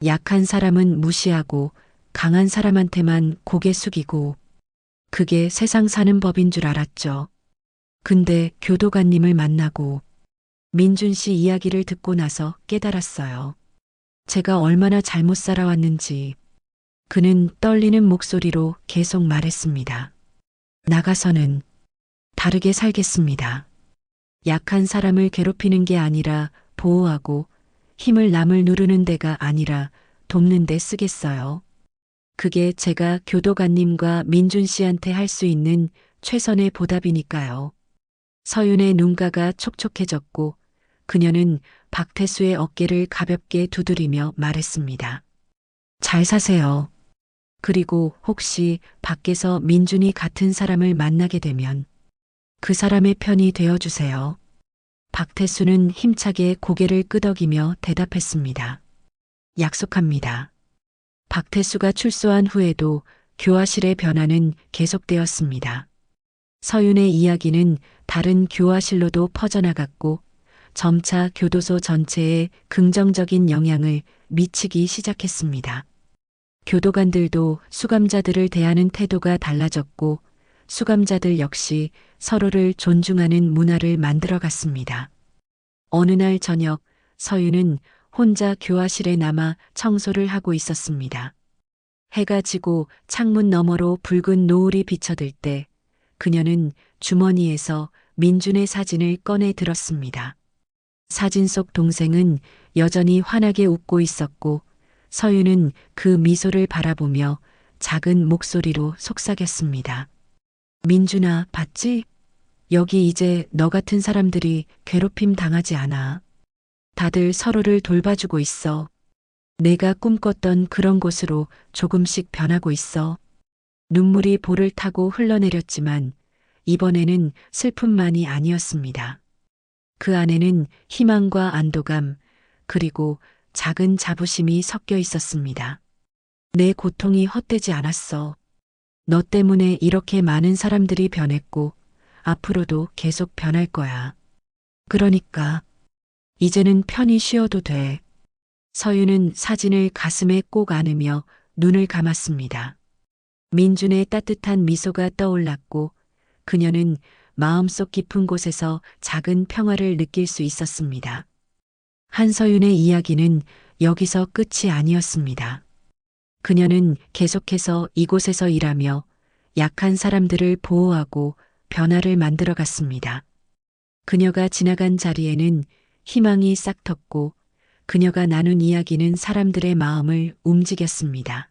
약한 사람은 무시하고 강한 사람한테만 고개 숙이고 그게 세상 사는 법인 줄 알았죠. 근데 교도관님을 만나고 민준 씨 이야기를 듣고 나서 깨달았어요. 제가 얼마나 잘못 살아왔는지. 그는 떨리는 목소리로 계속 말했습니다. 나가서는 다르게 살겠습니다. 약한 사람을 괴롭히는 게 아니라 보호하고 힘을 남을 누르는 데가 아니라 돕는 데 쓰겠어요. 그게 제가 교도관님과 민준 씨한테 할 수 있는 최선의 보답이니까요. 서윤의 눈가가 촉촉해졌고 그녀는 박태수의 어깨를 가볍게 두드리며 말했습니다. 잘 사세요. 그리고 혹시 밖에서 민준이 같은 사람을 만나게 되면 그 사람의 편이 되어주세요. 박태수는 힘차게 고개를 끄덕이며 대답했습니다. 약속합니다. 박태수가 출소한 후에도 교화실의 변화는 계속되었습니다. 서윤의 이야기는 다른 교화실로도 퍼져나갔고 점차 교도소 전체에 긍정적인 영향을 미치기 시작했습니다. 교도관들도 수감자들을 대하는 태도가 달라졌고 수감자들 역시 서로를 존중하는 문화를 만들어갔습니다. 어느 날 저녁 서윤은 혼자 교화실에 남아 청소를 하고 있었습니다. 해가 지고 창문 너머로 붉은 노을이 비쳐들 때 그녀는 주머니에서 민준의 사진을 꺼내 들었습니다. 사진 속 동생은 여전히 환하게 웃고 있었고 서윤은 그 미소를 바라보며 작은 목소리로 속삭였습니다. 민준아, 봤지? 여기 이제 너 같은 사람들이 괴롭힘 당하지 않아. 다들 서로를 돌봐주고 있어. 내가 꿈꿨던 그런 곳으로 조금씩 변하고 있어. 눈물이 볼을 타고 흘러내렸지만 이번에는 슬픔만이 아니었습니다. 그 안에는 희망과 안도감, 그리고 작은 자부심이 섞여 있었습니다. 내 고통이 헛되지 않았어. 너 때문에 이렇게 많은 사람들이 변했고 앞으로도 계속 변할 거야. 그러니까 이제는 편히 쉬어도 돼. 서윤은 사진을 가슴에 꼭 안으며 눈을 감았습니다. 민준의 따뜻한 미소가 떠올랐고 그녀는 마음속 깊은 곳에서 작은 평화를 느낄 수 있었습니다. 한서윤의 이야기는 여기서 끝이 아니었습니다. 그녀는 계속해서 이곳에서 일하며 약한 사람들을 보호하고 변화를 만들어 갔습니다. 그녀가 지나간 자리에는 희망이 싹텄고 그녀가 나눈 이야기는 사람들의 마음을 움직였습니다.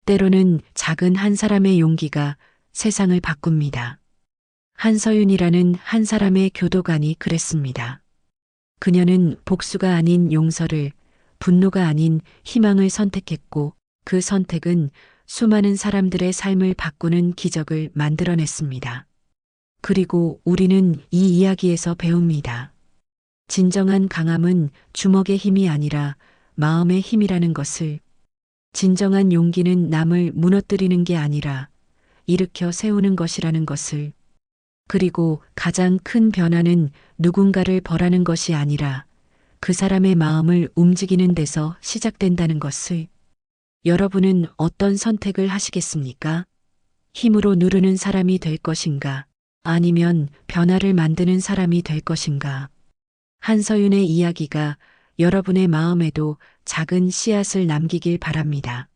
때로는 작은 한 사람의 용기가 세상을 바꿉니다. 한서윤이라는 한 사람의 교도관이 그랬습니다. 그녀는 복수가 아닌 용서를, 분노가 아닌 희망을 선택했고 그 선택은 수많은 사람들의 삶을 바꾸는 기적을 만들어냈습니다. 그리고 우리는 이 이야기에서 배웁니다. 진정한 강함은 주먹의 힘이 아니라 마음의 힘이라는 것을, 진정한 용기는 남을 무너뜨리는 게 아니라 일으켜 세우는 것이라는 것을, 그리고 가장 큰 변화는 누군가를 벌하는 것이 아니라 그 사람의 마음을 움직이는 데서 시작된다는 것을. 여러분은 어떤 선택을 하시겠습니까? 힘으로 누르는 사람이 될 것인가? 아니면 변화를 만드는 사람이 될 것인가? 한서윤의 이야기가 여러분의 마음에도 작은 씨앗을 남기길 바랍니다.